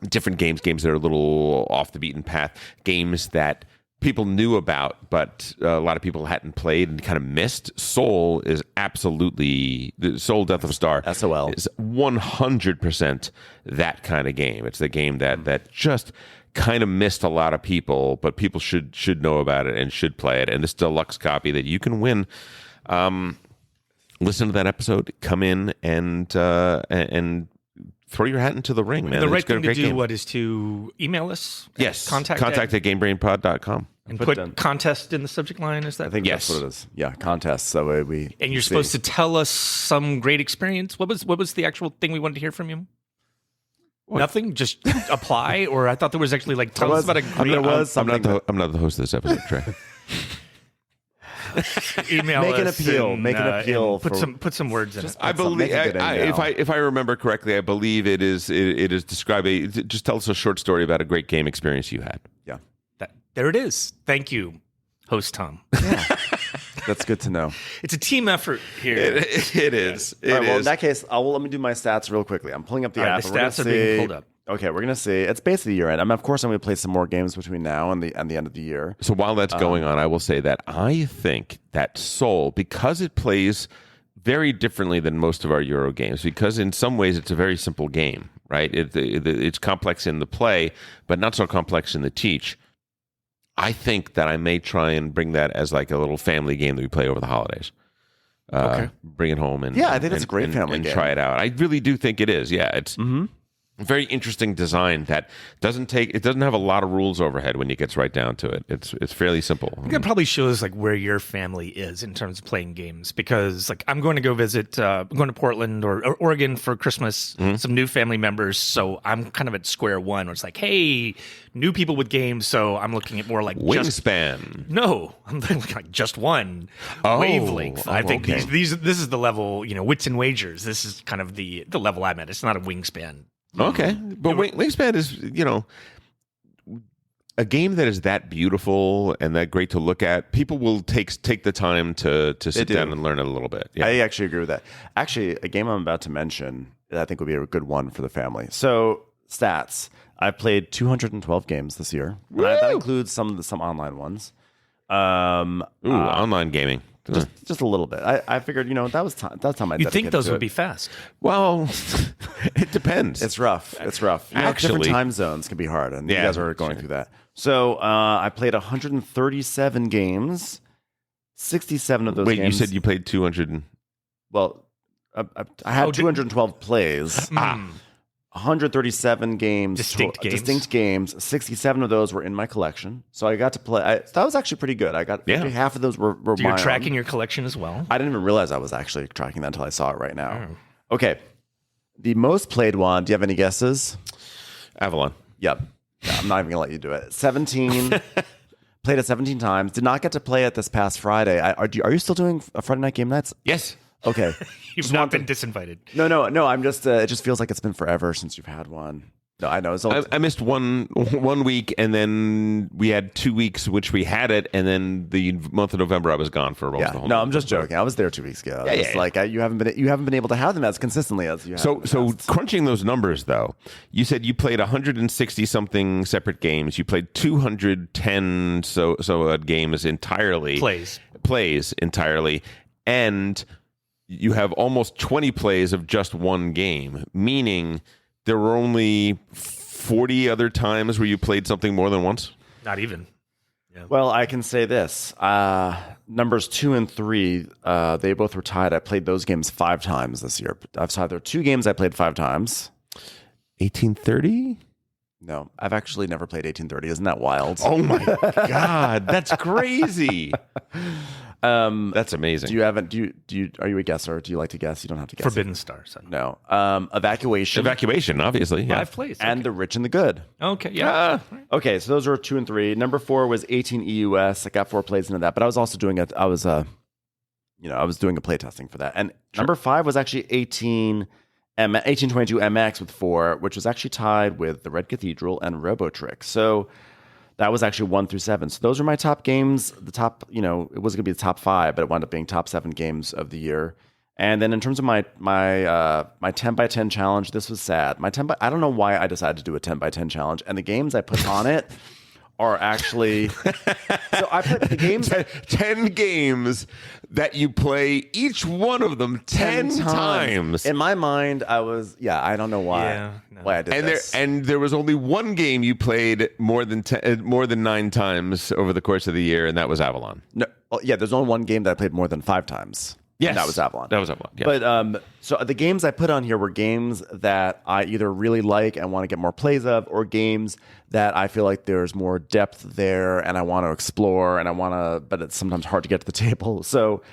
different games that are a little off the beaten path, games that people knew about, but a lot of people hadn't played and kind of missed. Soul is absolutely Soul Death of a Star. SOL is 100% that kind of game. It's the game that just kind of missed a lot of people, but people should know about it and should play it. And this deluxe copy that you can win. Listen to that episode. Come in and throw your hat into the ring, man. The right thing to do is to email us. Yes. Contact at gamebrainpod.com. And put contest in the subject line, is that? I think that's what it is. Yeah, contest. That way we. And you're supposed to tell us some great experience. What was the actual thing we wanted to hear from you? What? Nothing? Just apply? Or I thought there was actually tell us about a great... I'm not the host of this episode, Trey. Email make us. Make an appeal. Put some words in it. I believe, if I remember correctly, I believe it is describe just tell us a short story about a great game experience you had. Yeah. There it is. Thank you, host Tom. Yeah. That's good to know. It's a team effort here. It is. All right, well, in that case, let me do my stats real quickly. I'm pulling up the app. The stats are being pulled up. Okay, we're gonna see. It's basically year end. Of course, I'm gonna play some more games between now and the end of the year. So while that's going on, I will say that I think that Soul, because it plays very differently than most of our Euro games, because in some ways it's a very simple game, right? It's complex in the play, but not so complex in the teach. I think that I may try and bring that as a little family game that we play over the holidays. Okay. Bring it home and I think it's a great family game. And try it out. I really do think it is. Yeah, it's a very interesting design that doesn't have a lot of rules overhead when it gets right down to it. It's fairly simple. I think it probably shows where your family is in terms of playing games, because I'm going to go visit. I'm going to Portland or Oregon for Christmas. Some new family members, so I'm kind of at square one. Where it's hey, new people with games. So I'm looking at more Wingspan. No, I'm looking like just one wavelength. I think this is the level. Wits and Wagers. This is kind of the level I'm at. It's not a Wingspan. Okay, but Wingspan is a game that is that beautiful and that great to look at. People will take the time to sit down and learn it a little bit. Yeah. I actually agree with that. Actually, a game I'm about to mention that I think would be a good one for the family. So stats. I've played 212 games this year. That includes some online ones. Online gaming. Just a little bit. I figured, that was time. That's time I. You'd think those would be fast. Well, it depends. It's rough. Actually, different time zones can be hard, and you guys are going through that. So I played 137 games. 67 of those games. Wait, you said you played 200? Well, I had 212 plays. 137 games. Distinct games. 67 of those were in my collection. So I got to play. That was actually pretty good. I got half of those were so you're tracking your collection as well? I didn't even realize I was actually tracking that until I saw it right now. Okay. The most played one, do you have any guesses? Avalon. Yep. Yeah, I'm not even going to let you do it. 17. Played it 17 times. Did not get to play it this past Friday. Are you still doing Friday night game nights? Yes. Okay. You've not been disinvited. No. I'm just. It just feels like it's been forever since you've had one. No, I know. I missed one week, and then we had 2 weeks which we had it, and then the month of November I was gone for almost the whole. No, I'm just joking. I was there 2 weeks ago. Like you haven't been able to have them as consistently as you have. So crunching those numbers though, you said you played 160 something separate games. You played 210 games entirely. Plays entirely, and you have almost 20 plays of just one game, meaning there were only 40 other times where you played something more than once? Not even. Yeah. Well, I can say this. Numbers 2 and 3, they both were tied. I played those games 5 times this year. I've saw there are 2 games I played 5 times. 1830? No, I've actually never played 1830. Isn't that wild? Oh my God, that's crazy. That's amazing. Are you a guesser? Do you like to guess? You don't have to guess. Forbidden Stars. No. Evacuation. Obviously. Yeah. 5 plays. And The Rich and the Good. Okay. Yeah. Okay. So those are 2 and 3. Number 4 was 18 EUS. I got 4 plays into that, but I was also doing it. I was doing a play testing for that. And number 5 was actually 1822 MX with 4, which was actually tied with The Red Cathedral and Robotrick. So that was actually 1 through 7. So those are my top games. The top, it wasn't going to be the top 5, but it wound up being top 7 games of the year. And then in terms of my 10 by 10 challenge, this was sad. I don't know why I decided to do a 10 by 10 challenge, and the games I put on it are actually. So I put the games 10 games that you play, each one of them 10 times. In my mind, I don't know why. Why I did this. And there was only one game you played more than 9 times over the course of the year, and that was Avalon. No, there's only one game that I played more than 5 times. Yes, that was Avalon. Yeah. But so the games I put on here were games that I either really like and want to get more plays of, or games that I feel like there's more depth there and I want to explore but it's sometimes hard to get to the table. So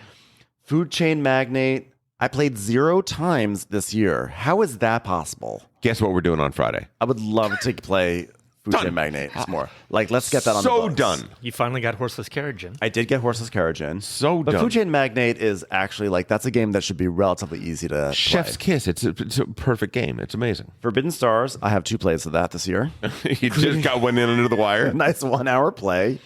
Food Chain Magnate, I played 0 times this year. How is that possible? Guess what we're doing on Friday? I would love to play Food Chain Magnate more. Like, let's get that on the books. Done. You finally got Horseless Carriage in. I did get Horseless Carriage in. But done. Food Chain Magnate is actually, that's a game that should be relatively easy to Chef's play. Kiss. It's a perfect game. It's amazing. Forbidden Stars, I have 2 plays of that this year. You just got one in under the wire. Nice 1-hour play.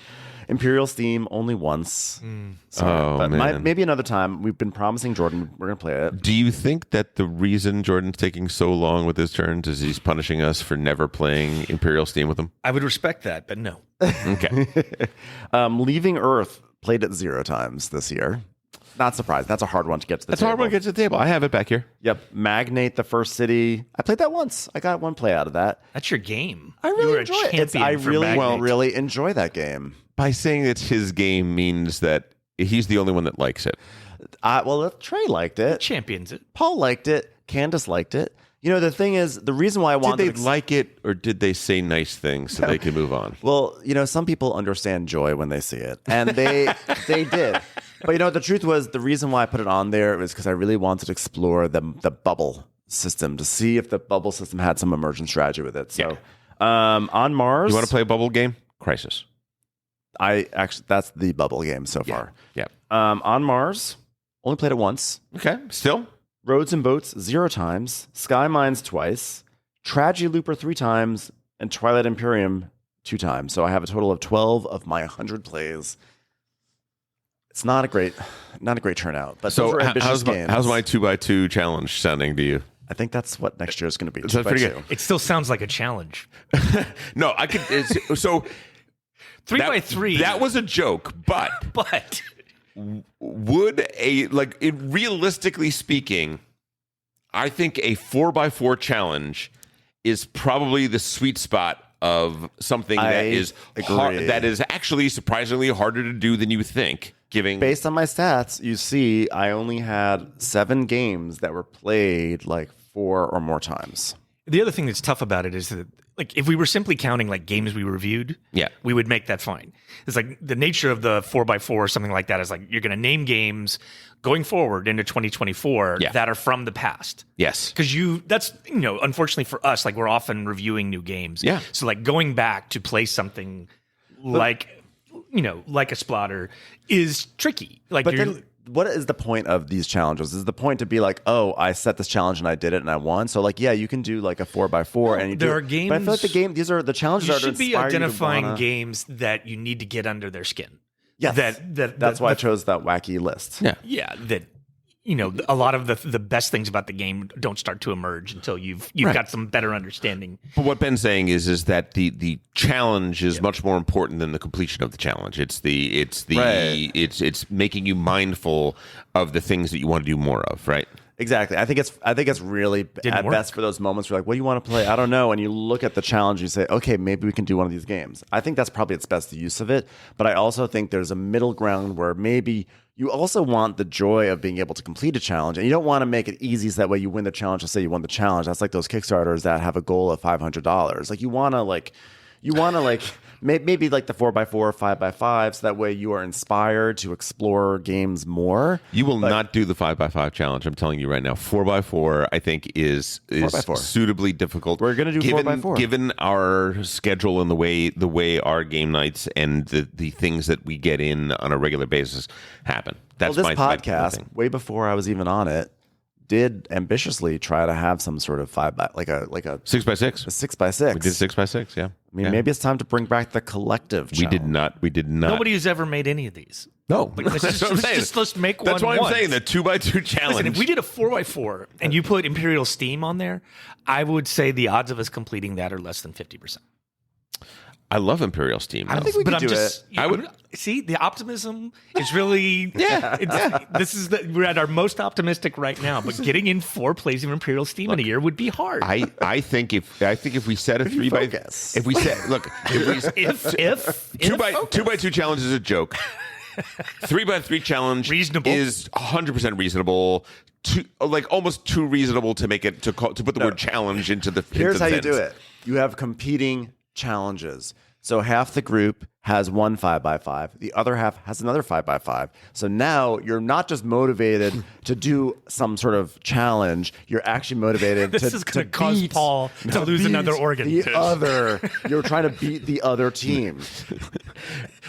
Imperial Steam only once. Sorry, but maybe another time. We've been promising Jordan we're going to play it. Do you think that the reason Jordan's taking so long with his turns is he's punishing us for never playing Imperial Steam with him? I would respect that, but no. Okay. Leaving Earth, played it 0 times this year. Not surprised. That's a hard one to get to the table. That's a hard one to get to the table. I have it back here. Yep. Magnate, the First City. I played that once. I got 1 play out of that. That's your game. I really enjoy it. I really enjoy that game. By saying it's his game means that he's the only one that likes it. Trey liked it. Champions it. Paul liked it. Candace liked it. The thing is, the reason why I wanted Did they like it, or did they say nice things so they could move on? Well, some people understand joy when they see it, and they did. But the truth was, the reason why I put it on there was because I really wanted to explore the bubble system to see if the bubble system had some emergent strategy with it. So, on Mars, you want to play a bubble game? Crisis. That's the bubble game so far. Yeah. On Mars, only played it once. Okay. Still. Roads and Boats 0 times. Sky Mines twice. Tragedy Looper 3 times. And Twilight Imperium 2 times. So I have a total of 12 of my 100 plays. It's not a great turnout. But those are ambitious games. How's my 2x2 challenge sounding to you? I think that's what next year is going to be. So that's pretty good. It still sounds like a challenge. No, I could. So 3 by 3. That was a joke, but would realistically speaking, I think a 4x4 challenge is probably the sweet spot of something that is that is actually surprisingly harder to do than you think. Based on my stats, you see, I only had 7 games that were played like 4 or more times. The other thing that's tough about it is that, like, if we were simply counting like games we reviewed, we would make that fine. It's like the nature of the 4x4 or something like that is like you're going to name games going forward into 2024 that are from the past. Yes, because that's unfortunately for us, like we're often reviewing new games. Yeah, so like going back to play something like a Splatter is tricky. Like, but then what is the point of these challenges? Is the point to be like, oh, I set this challenge and I did it and I won? So like, yeah, you can do like a 4x4 and you there are games. But I feel like these are the challenges. You should be identifying games that you need to get under their skin. Yes, that's why I chose that wacky list. Yeah. That a lot of the best things about the game don't start to emerge until you've got some better understanding. But what Ben's saying is that the challenge is much more important than the completion of the challenge. It's making you mindful of the things that you want to do more of, right? Exactly. I think it's really at best for those moments where you're like, what do you want to play? I don't know. And you look at the challenge, you say, okay, maybe we can do one of these games. I think that's probably its best use of it. But I also think there's a middle ground where maybe you also want the joy of being able to complete a challenge, and you don't want to make it easy so that way you win the challenge. Let's say you won the challenge. That's like those Kickstarters that have a goal of $500. Like you want to maybe like the 4x4 or 5x5, so that way you are inspired to explore games more. You will not do the 5x5 challenge. I'm telling you right now. 4x4, I think, is 4x4. Suitably difficult. We're going to do 4x4. Given our schedule and the way our game nights and the things that we get in on a regular basis happen. That's this podcast, way before I was even on it, did ambitiously try to have some sort of 6x6. A 6x6. We did 6x6, yeah. I mean, maybe it's time to bring back the collective challenge. We did not. Nobody has ever made any of these. No. Let's make one. That's why I'm once. saying the 2x2 challenge. Listen, if we did a 4x4 and you put Imperial Steam on there, I would say the odds of us completing that are less than 50%. I love Imperial Steam. I think we could do it. I would see the optimism is really we're at our most optimistic right now. But getting in 4 plays of Imperial Steam in a year would be hard. I think if we set a 3x, if we set if 2x2 challenge is a joke. 3x3 challenge is 100% reasonable. Almost too reasonable to make it to put the word challenge into the. Here's how sentence. You do it. You have competing challenges. So half the group has one 5x5. The other half has another 5x5. So now you're not just motivated to do some sort of challenge. You're actually motivated this is going to cause Paul to lose another organ. You're trying to beat the other team.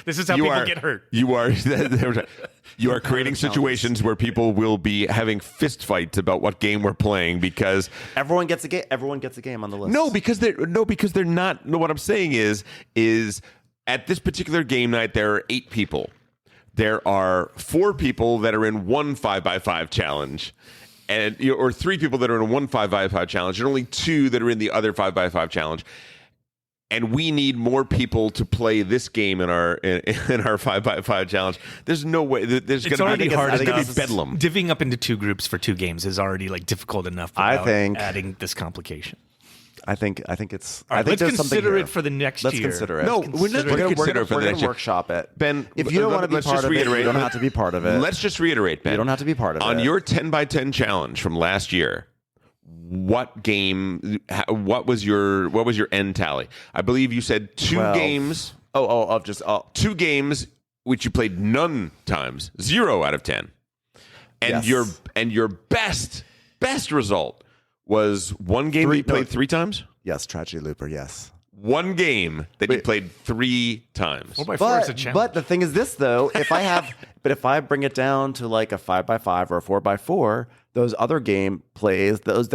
This is how people get hurt. You are creating situations where people will be having fist fights about what game we're playing because everyone gets a game. Everyone gets a game on the list. No, because they're not. No, what I'm saying is at this particular game night there are 8 people. There are 4 people that are in one 5x5 challenge, or 3 people that are in one 5x5 challenge, and only 2 that are in the other 5x5 challenge. And we need more people to play this game in our 5x5 challenge. There's no way. There's going to be hard. It's going to be bedlam. Divvying up into 2 groups for 2 games is already difficult enough. Without adding this complication. I think it's. Right, I think let's consider it for the next year. Let's consider it. No, we're not going to consider it for the next year. Workshop it, Ben. If you don't want to be part of it, you don't have to be part of it. Let's just reiterate, Ben. You don't have to be part of it. On your 10x10 challenge from last year, what game? What was your end tally? I believe you said 2 games. Of just 2 games which you played none times, 0 out of 10, and yes. your best result was 1 game that you played 3 times. Yes, Tragedy Looper. Yes. 1 game that you played 3 times. 4x4 is a challenge. But the thing is this though, if I bring it down to like a 5x5 or a 4x4, those other game plays, those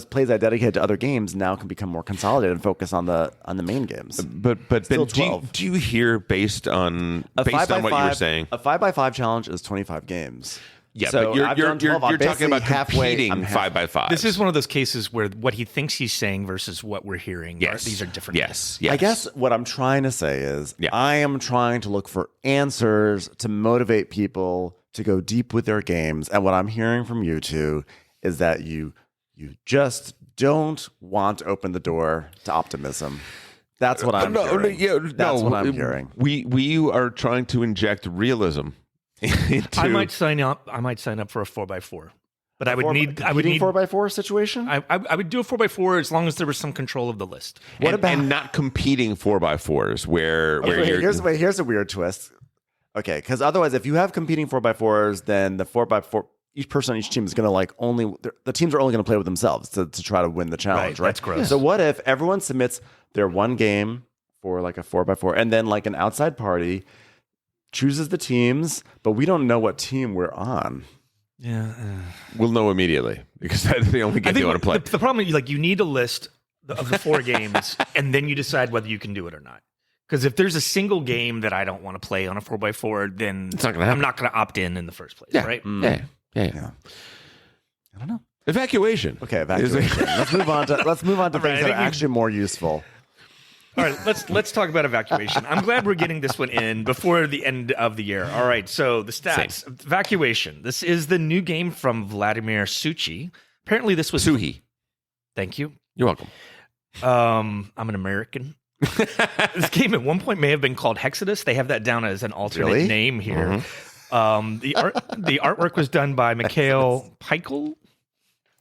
plays I dedicated to other games now can become more consolidated and focus on the main games. But still Ben, do you hear based on what you were saying? A 5x5 challenge is 25 games. Yeah, So but you're I've done 12. I'm talking basically about halfway. competing I'm half- 5x5. This is one of those cases where what he thinks he's saying versus what we're hearing. These are different. Yes. I guess what I'm trying to say is Yeah. I am trying to look for answers to motivate people to go deep with their games. And what I'm hearing from you two is that you just don't want to open the door to optimism. That's what I'm hearing. That's what I'm hearing. We are trying to inject realism into... I might sign up for a 4x4. But I would need 4x4 situation. I would do a 4x4 as long as there was some control of the list. And not competing 4x4s where here's a weird twist. Okay, because otherwise, if you have competing 4x4s, then the 4x4 each person on each team is going to the teams are only going to play with themselves to try to win the challenge, right? That's gross. So what if everyone submits their one game for like a 4x4, and then like an outside party chooses the teams, but we don't know what team we're on. Yeah, we'll know immediately because that's the only game you want to play. The problem is, like, you need a list of the 4 games, and then you decide whether you can do it or not. Because if there's a single game that I don't want to play on a 4x4, then it's not gonna happen. I'm not going to opt in the first place, right? Yeah. I don't know. Evacuation. Okay, evacuation. Let's move on to things that are actually more useful. All right, let's talk about evacuation. I'm glad we're getting this one in before the end of the year. All right, so the stats. Same. Evacuation. This is the new game from Vladimir Suchi. Apparently this was... Suhi. Thank you. You're welcome. I'm an American. This game at one point may have been called Hexodus. They have that down as an alternate name here. Mm-hmm. The artwork was done by Mikhail Peichel.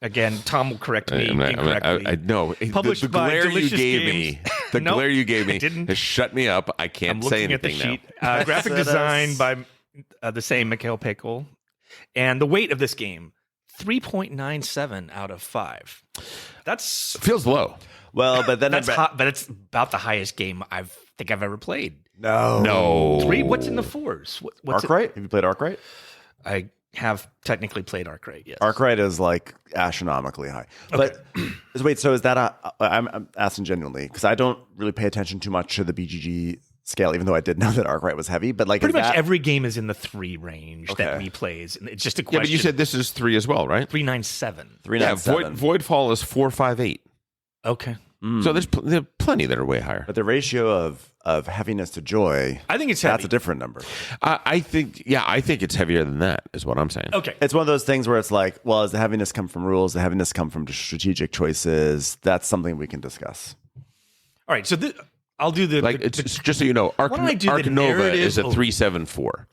Again, Tom will correct me incorrectly. I know. Published the by glare Delicious you gave Games. me. The glare you gave me has shut me up. I can't say anything now. Graphic design by the same Mikhail Peichel. And the weight of this game, 3.97 out of 5. That's feels low. Well, but then but it's about the highest game I think I've ever played. No. 3. What's in the 4s? What's Arkwright? Have you played Arkwright? I have technically played Arkwright. Yes. Arkwright is like astronomically high. Okay. But wait, so is that I'm asking genuinely because I don't really pay attention too much to the BGG scale, even though I did know that Arkwright was heavy. But like, pretty much every game is in the 3 range that we plays, and it's just a question. Yeah, but you said this is 3 as well, right? 397. 397. Voidfall is 458. Okay. So there's plenty that are way higher. But the ratio of heaviness to joy, I think it's heavy. That's a different number. I think it's heavier than that, is what I'm saying. Okay. It's one of those things where it's like, well, does the heaviness come from rules? Does the heaviness come from strategic choices? That's something we can discuss. All right. So I'll do the... It's just so you know, Arc Nova is a 374.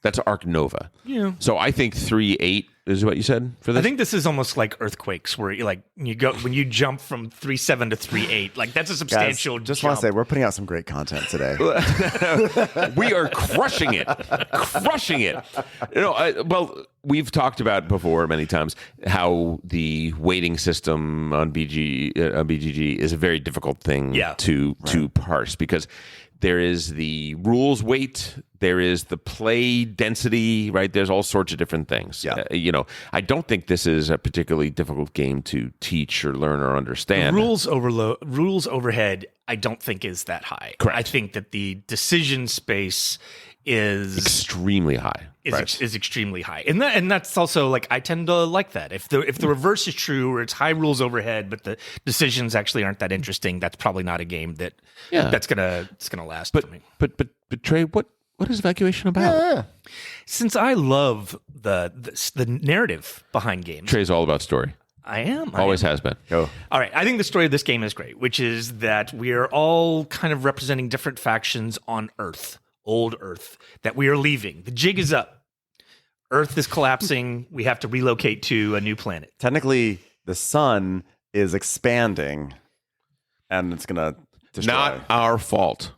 That's Arc Nova. Yeah. So I think 3.8 is what you said for this? I think this is almost like Earthquakes, where when you jump from 3.7 to 3.8, like that's a substantial Guys, just jump. want to say we're putting out some great content today. We are crushing it. We've talked about before many times how the weighting system on BGG is a very difficult thing to parse because there is the rules weight, there is the play density, right? There's all sorts of different things. Yeah. I don't think this is a particularly difficult game to teach or learn or understand. Rules overhead, I don't think is that high. Correct. I think that the decision space is extremely high. Is extremely high, and that's also like I tend to like that. If the reverse is true, where it's high rules overhead, but the decisions actually aren't that interesting, that's probably not a game that's gonna last for me. But Trey, what is Evacuation about? Yeah. Since I love the narrative behind games, Trey's all about story. I am. Always has been. Go. All right. I think the story of this game is great, which is that we are all kind of representing different factions on Earth. Old Earth, that we are leaving. The jig is up. Earth is collapsing. We have to relocate to a new planet. Technically, the sun is expanding, and it's going to destroy. Not our fault.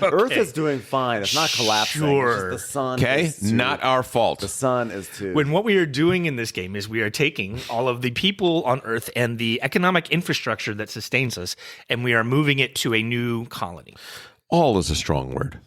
Earth is doing fine. It's not collapsing. Sure. It's just the sun. Okay? Not our fault. The sun is too. When what we are doing in this game is we are taking all of the people on Earth and the economic infrastructure that sustains us, and we are moving it to a new colony. All is a strong word.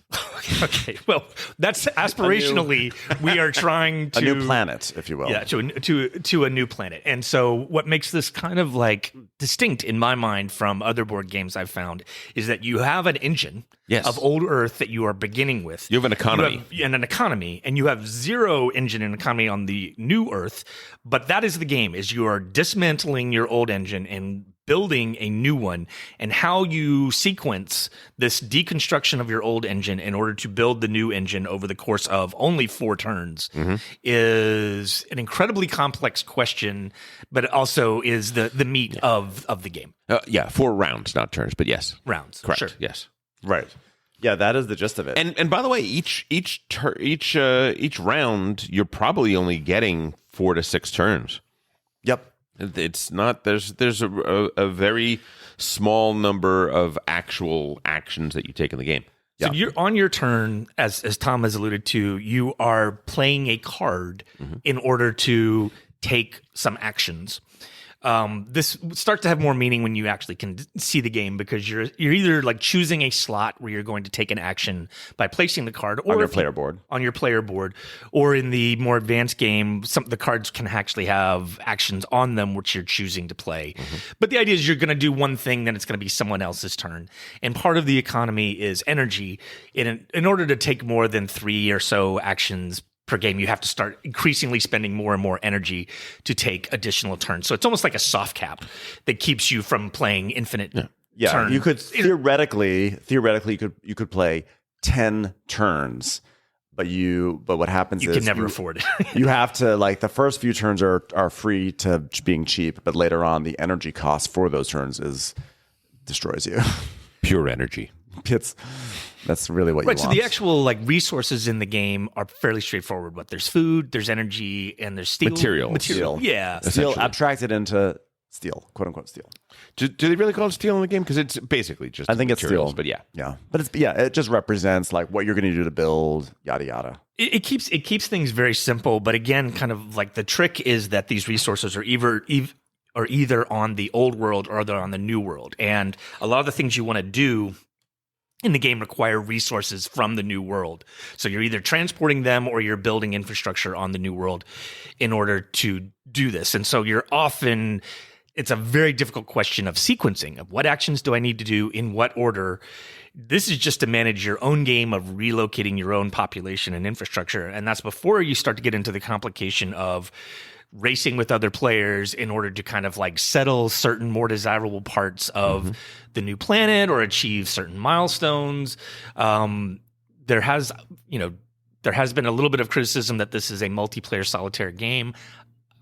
Okay, well, that's aspirationally we are trying to a new planet, if you will. Yeah, to a new planet. And so what makes this kind of like distinct in my mind from other board games I've found is that you have an engine of old Earth that you are beginning with. You have an economy. And you have zero engine and economy on the new Earth. But that is the game, is you are dismantling your old engine and building a new one, and how you sequence this deconstruction of your old engine in order to build the new engine over the course of only 4 turns is an incredibly complex question, but it also is the meat of the game. 4 rounds, not turns, but yes. Rounds. Correct. Sure. Yes. Right. Yeah, that is the gist of it. And by the way, each round, you're probably only getting 4 to 6 turns. Yep. It's not. There's a very small number of actual actions that you take in the game. So you're on your turn, as Tom has alluded to, you are playing a card in order to take some actions. This starts to have more meaning when you actually can see the game, because you're either like choosing a slot where you're going to take an action by placing the card, or on your player board, or in the more advanced game, the cards can actually have actions on them which you're choosing to play. But the idea is you're going to do one thing, then it's going to be someone else's turn. And part of the economy is energy. In order to take more than 3 or so actions per game, you have to start increasingly spending more and more energy to take additional turns. So it's almost like a soft cap that keeps you from playing infinite turns. You could theoretically you could play 10 turns, but what happens is you can never afford it. You have to, like, the first few turns are free to being cheap, but later on the energy cost for those turns destroys you. Pure energy. That's really what you want. So the actual like resources in the game are fairly straightforward. There's food, there's energy, and there's steel. Material. Yeah. Steel abstracted into steel, quote unquote steel. Do they really call it steel in the game? Because it's basically just I think it's steel. But yeah. But it just represents like what you're going to do to build, yada yada. It keeps things very simple, but again, kind of like the trick is that these resources are either on the old world or they're on the new world, and a lot of the things you want to do in the game require resources from the new world. So you're either transporting them or you're building infrastructure on the new world in order to do this. And so it's a very difficult question of sequencing of what actions do I need to do in what order. This is just to manage your own game of relocating your own population and infrastructure. And that's before you start to get into the complication of racing with other players in order to kind of like settle certain more desirable parts of the new planet or achieve certain milestones. There has been a little bit of criticism that this is a multiplayer solitaire game.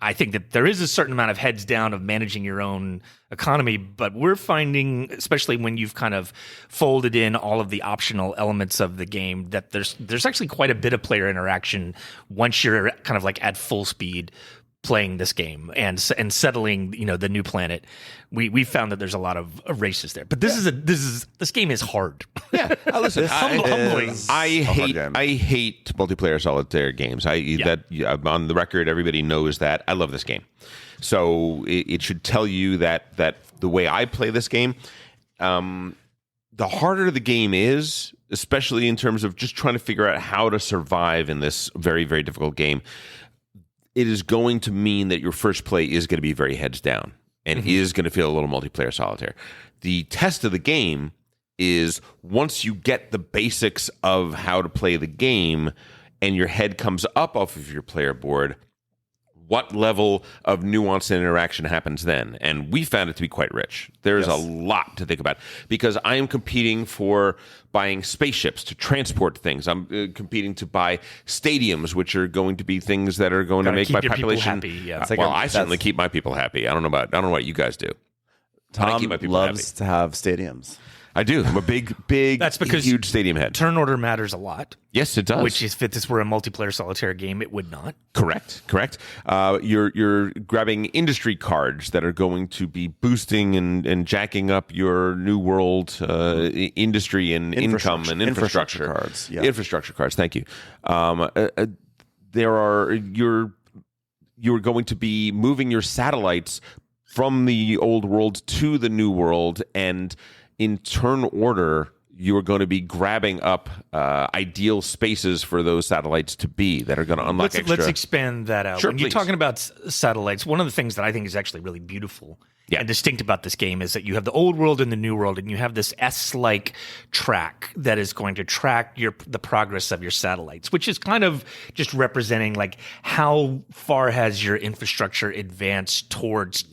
I think that there is a certain amount of heads down of managing your own economy, but we're finding, especially when you've kind of folded in all of the optional elements of the game, that there's actually quite a bit of player interaction once you're kind of like at full speed playing this game and settling, the new planet. We found that there's a lot of races there, but this game is hard. Yeah, listen, humbling. I hate multiplayer solitaire games. I'm on the record. Everybody knows that I love this game, so it should tell you that the way I play this game, the harder the game is, especially in terms of just trying to figure out how to survive in this very, very difficult game, it is going to mean that your first play is going to be very heads down and is going to feel a little multiplayer solitaire. The test of the game is once you get the basics of how to play the game and your head comes up off of your player board, what level of nuance and interaction happens then? And we found it to be quite rich. There's a lot to think about because I am competing for buying spaceships to transport things. I'm competing to buy stadiums, which are going to be things that are going to make my population happy. Yeah. I certainly keep my people happy. I don't know what you guys do. Tom keep my people loves happy. to have stadiums. I do. I'm a big, That's because huge stadium head. Turn order matters a lot. Yes, it does. Which, if this were a multiplayer solitaire game, it would not. Correct. You're grabbing industry cards that are going to be boosting and jacking up your new world industry and income and infrastructure cards. Yeah. Infrastructure cards. Thank you. You're going to be moving your satellites from the old world to the new world, and in turn order, you are going to be grabbing up ideal spaces for those satellites to be that are going to unlock extra. Let's expand that out. Sure, when you're please. talking about satellites, one of the things that I think is actually really beautiful and distinct about this game is that you have the old world and the new world, and you have this S-like track that is going to track the progress of your satellites, which is kind of just representing like how far has your infrastructure advanced towards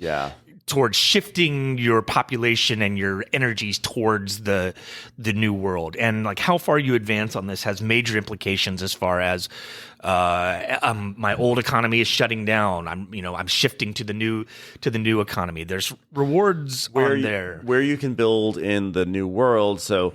shifting your population and your energies towards the new world. And like how far you advance on this has major implications as far as my old economy is shutting down. I'm shifting to the new economy. There's rewards there where you can build in the new world. So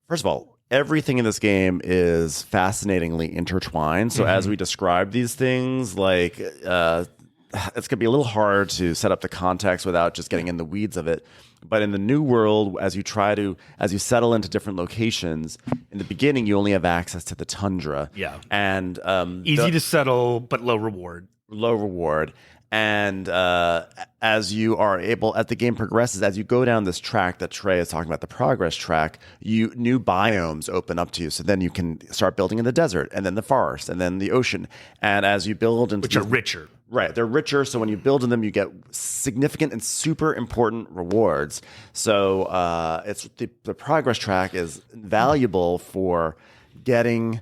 first of all, everything in this game is fascinatingly intertwined. So as we describe these things, like it's going to be a little hard to set up the context without just getting in the weeds of it. But in the new world, as you settle into different locations, in the beginning, you only have access to the tundra. Yeah. And easy to settle, but low reward. Low reward. And as the game progresses, as you go down this track that Trey is talking about, the progress track, new biomes open up to you. So then you can start building in the desert, and then the forest, and then the ocean. And as you build into which are richer. Right, they're richer. So when you build in them, you get significant and super important rewards. So it's the progress track is valuable for getting,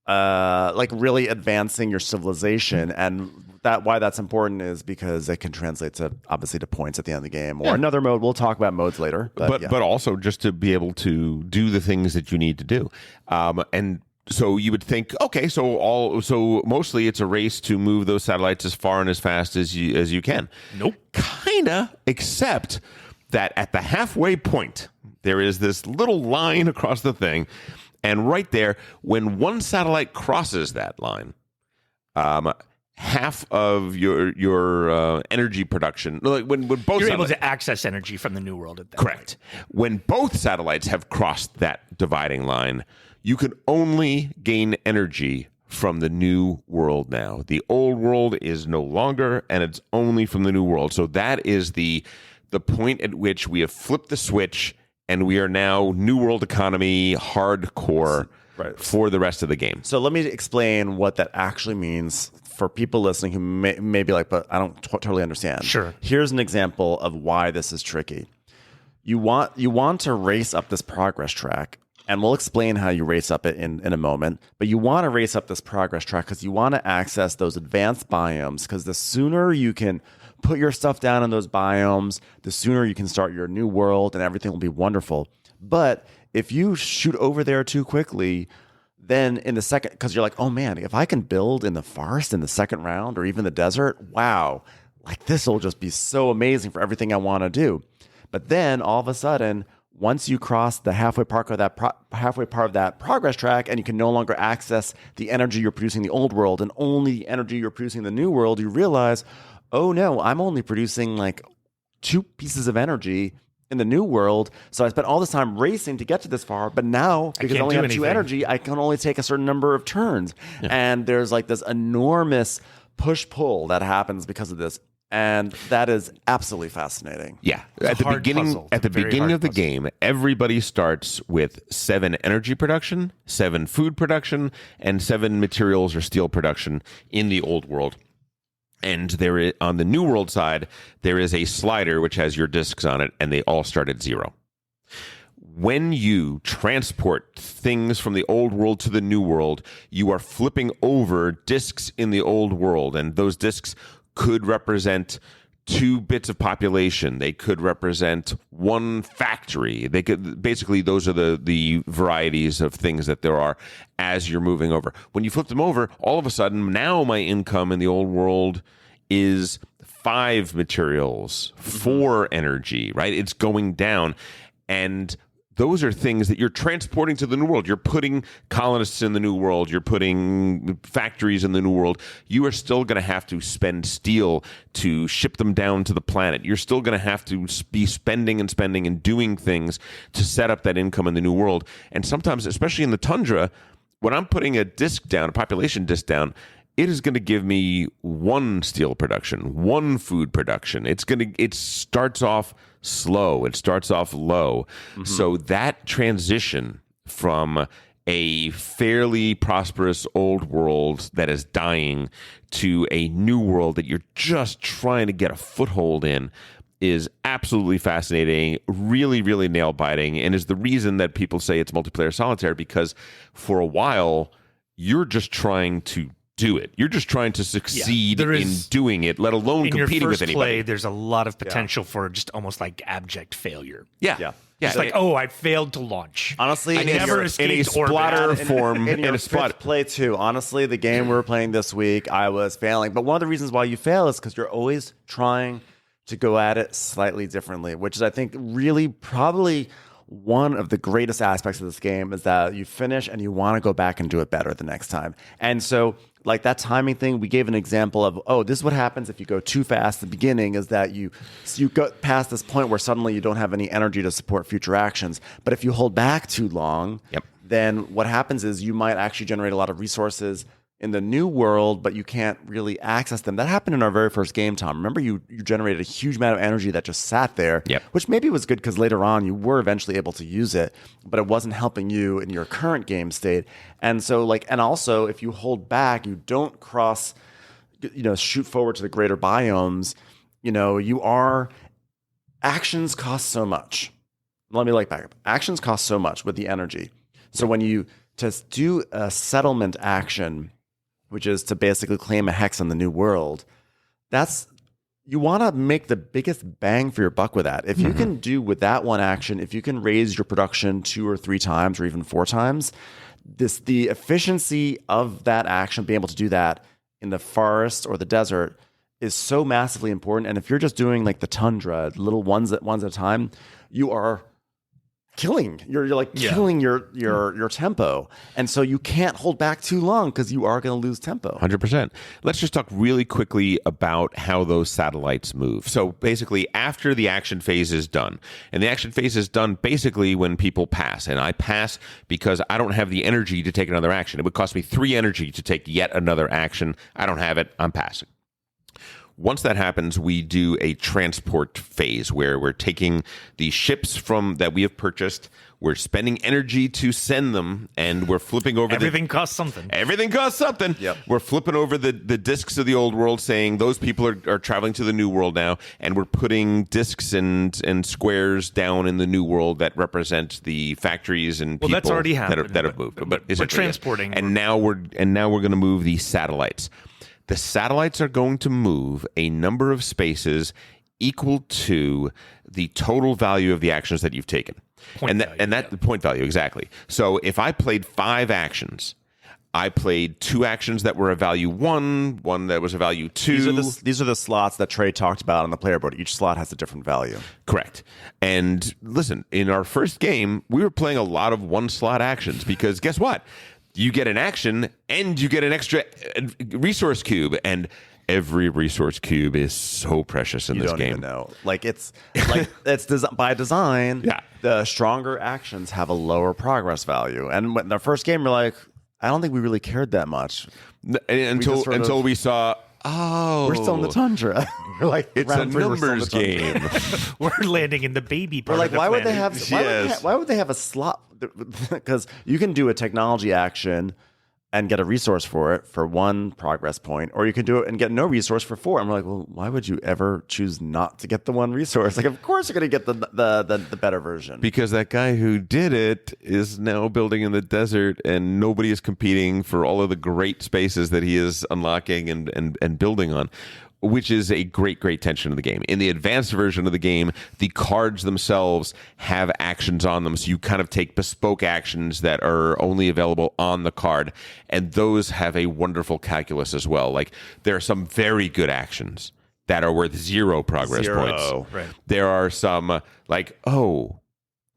really advancing your civilization. And why that's important is because it can translate to points at the end of the game or another mode. We'll talk about modes later, but also just to be able to do the things that you need to do, and. So you would think, okay, so mostly it's a race to move those satellites as far and as fast as you can. Nope. Kinda, except that at the halfway point, there is this little line across the thing, and right there, when one satellite crosses that line, half of your energy production, like when both you're able to access energy from the new world at that correct. point. When both satellites have crossed that dividing line, you can only gain energy from the new world now. The old world is no longer, and it's only from the new world. So that is the point at which we have flipped the switch, and we are now new world economy hardcore for the rest of the game. So let me explain what that actually means for people listening who may be like, but I don't totally understand. Sure. Here's an example of why this is tricky. You want to race up this progress track. And we'll explain how you race up it in a moment. But you want to race up this progress track because you want to access those advanced biomes, because the sooner you can put your stuff down in those biomes, the sooner you can start your new world and everything will be wonderful. But if you shoot over there too quickly, then in the second, because you're like, oh man, if I can build in the forest in the second round or even the desert, wow, like this will just be so amazing for everything I want to do. But then all of a sudden, once you cross the halfway part of that progress track, and you can no longer access the energy you're producing in the old world and only the energy you're producing in the new world, you realize, oh no, I'm only producing like 2 pieces of energy in the new world. So I spent all this time racing to get to this far, but now because I only have 2 energy, I can only take a certain number of turns. Yeah. And there's like this enormous push-pull that happens because of this. And that is absolutely fascinating. Yeah. At the beginning of the game, everybody starts with 7 energy production, 7 food production, and 7 materials or steel production in the old world. And there is, on the new world side, there is a slider which has your discs on it, and they all start at 0. When you transport things from the old world to the new world, you are flipping over discs in the old world, and those discs could represent 2 bits of population. They could represent 1 factory. They could basically, those are the varieties of things that there are as you're moving over. When you flip them over, all of a sudden, now my income in the old world is 5 materials, 4 energy, right? It's going down. And those are things that you're transporting to the new world. You're putting colonists in the new world. You're putting factories in the new world. You are still going to have to spend steel to ship them down to the planet. You're still going to have to be spending and doing things to set up that income in the new world. And sometimes, especially in the tundra, when I'm putting a population disc down, it is going to give me 1 steel production, 1 food production. It starts off slow. It starts off low. So that transition from a fairly prosperous old world that is dying to a new world that you're just trying to get a foothold in is absolutely fascinating, really, really nail-biting, and is the reason that people say it's multiplayer solitaire, because for a while, you're just trying to do it. You're just trying to succeed in doing it, let alone competing with anybody. Play, there's a lot of potential for just almost like abject failure. Yeah. It's like, I failed to launch. Honestly, I never escaped in a splatter form. In your fifth play too. Honestly, the game we were playing this week, I was failing. But one of the reasons why you fail is because you're always trying to go at it slightly differently, which is, I think, really probably one of the greatest aspects of this game is that you finish and you want to go back and do it better the next time. And so, like that timing thing, we gave an example of, this is what happens if you go too fast at the beginning, is that you go past this point where suddenly you don't have any energy to support future actions. But if you hold back too long, then what happens is you might actually generate a lot of resources in the new world, but you can't really access them. That happened in our very first game, Tom. Remember, you generated a huge amount of energy that just sat there, which maybe was good because later on you were eventually able to use it, but it wasn't helping you in your current game state. And so, and also, if you hold back, you don't shoot forward to the greater biomes. Actions cost so much. Let me back up. Actions cost so much with the energy. So when you just do a settlement action, which is to basically claim a hex in the new world, you want to make the biggest bang for your buck with that. If you can do with that one action, if you can raise your production 2 or 3 times or even 4 times, the efficiency of that action, being able to do that in the forest or the desert, is so massively important. And if you're just doing like the tundra, little ones at a time, you are killing. You're killing your tempo, and so you can't hold back too long because you are going to lose tempo. 100%. Let's just talk really quickly about how those satellites move. So basically, after the action phase is done, and the action phase is done basically when people pass, and I pass because I don't have the energy to take another action. It would cost me 3 energy to take yet another action. I don't have it. I'm passing. Once that happens, we do a transport phase where we're taking the ships that we have purchased, we're spending energy to send them, and we're flipping over Everything costs something. Everything costs something. Yep. We're flipping over the discs of the old world, saying those people are traveling to the new world now, and we're putting discs and squares down in the new world that represent the factories and people that's already happened, that have moved. But we're transporting. And now we're going to move the satellites. The satellites are going to move a number of spaces equal to the total value of the actions that you've taken. The point value, exactly. So if I played 5 actions, I played 2 actions that were a value 1, one that was a value 2. These are the slots that Trey talked about on the player board. Each slot has a different value. Correct. And listen, in our first game, we were playing a lot of 1-slot actions because guess what? You get an action and you get an extra resource cube, and every resource cube is so precious in this game. You don't even know. It's by design. Yeah. The stronger actions have a lower progress value, and in the first game, you're like, I don't think we really cared that much until we saw. Oh, we're still in the tundra. We're like, it's a numbers game. We're landing in the baby part. We're like, of the why planet. why would they have a slot? Because you can do a technology action and get a resource for it for 1 progress point, or you can do it and get no resource for 4. And we're like, well, why would you ever choose not to get the 1 resource? Like, of course you're going to get the better version. Because that guy who did it is now building in the desert, and nobody is competing for all of the great spaces that he is unlocking and building on, which is a great tension of the game. In the advanced version of the game, the cards themselves have actions on them. So you kind of take bespoke actions that are only available on the card. And those have a wonderful calculus as well. Like, there are some very good actions that are worth 0 progress points. Right. There are some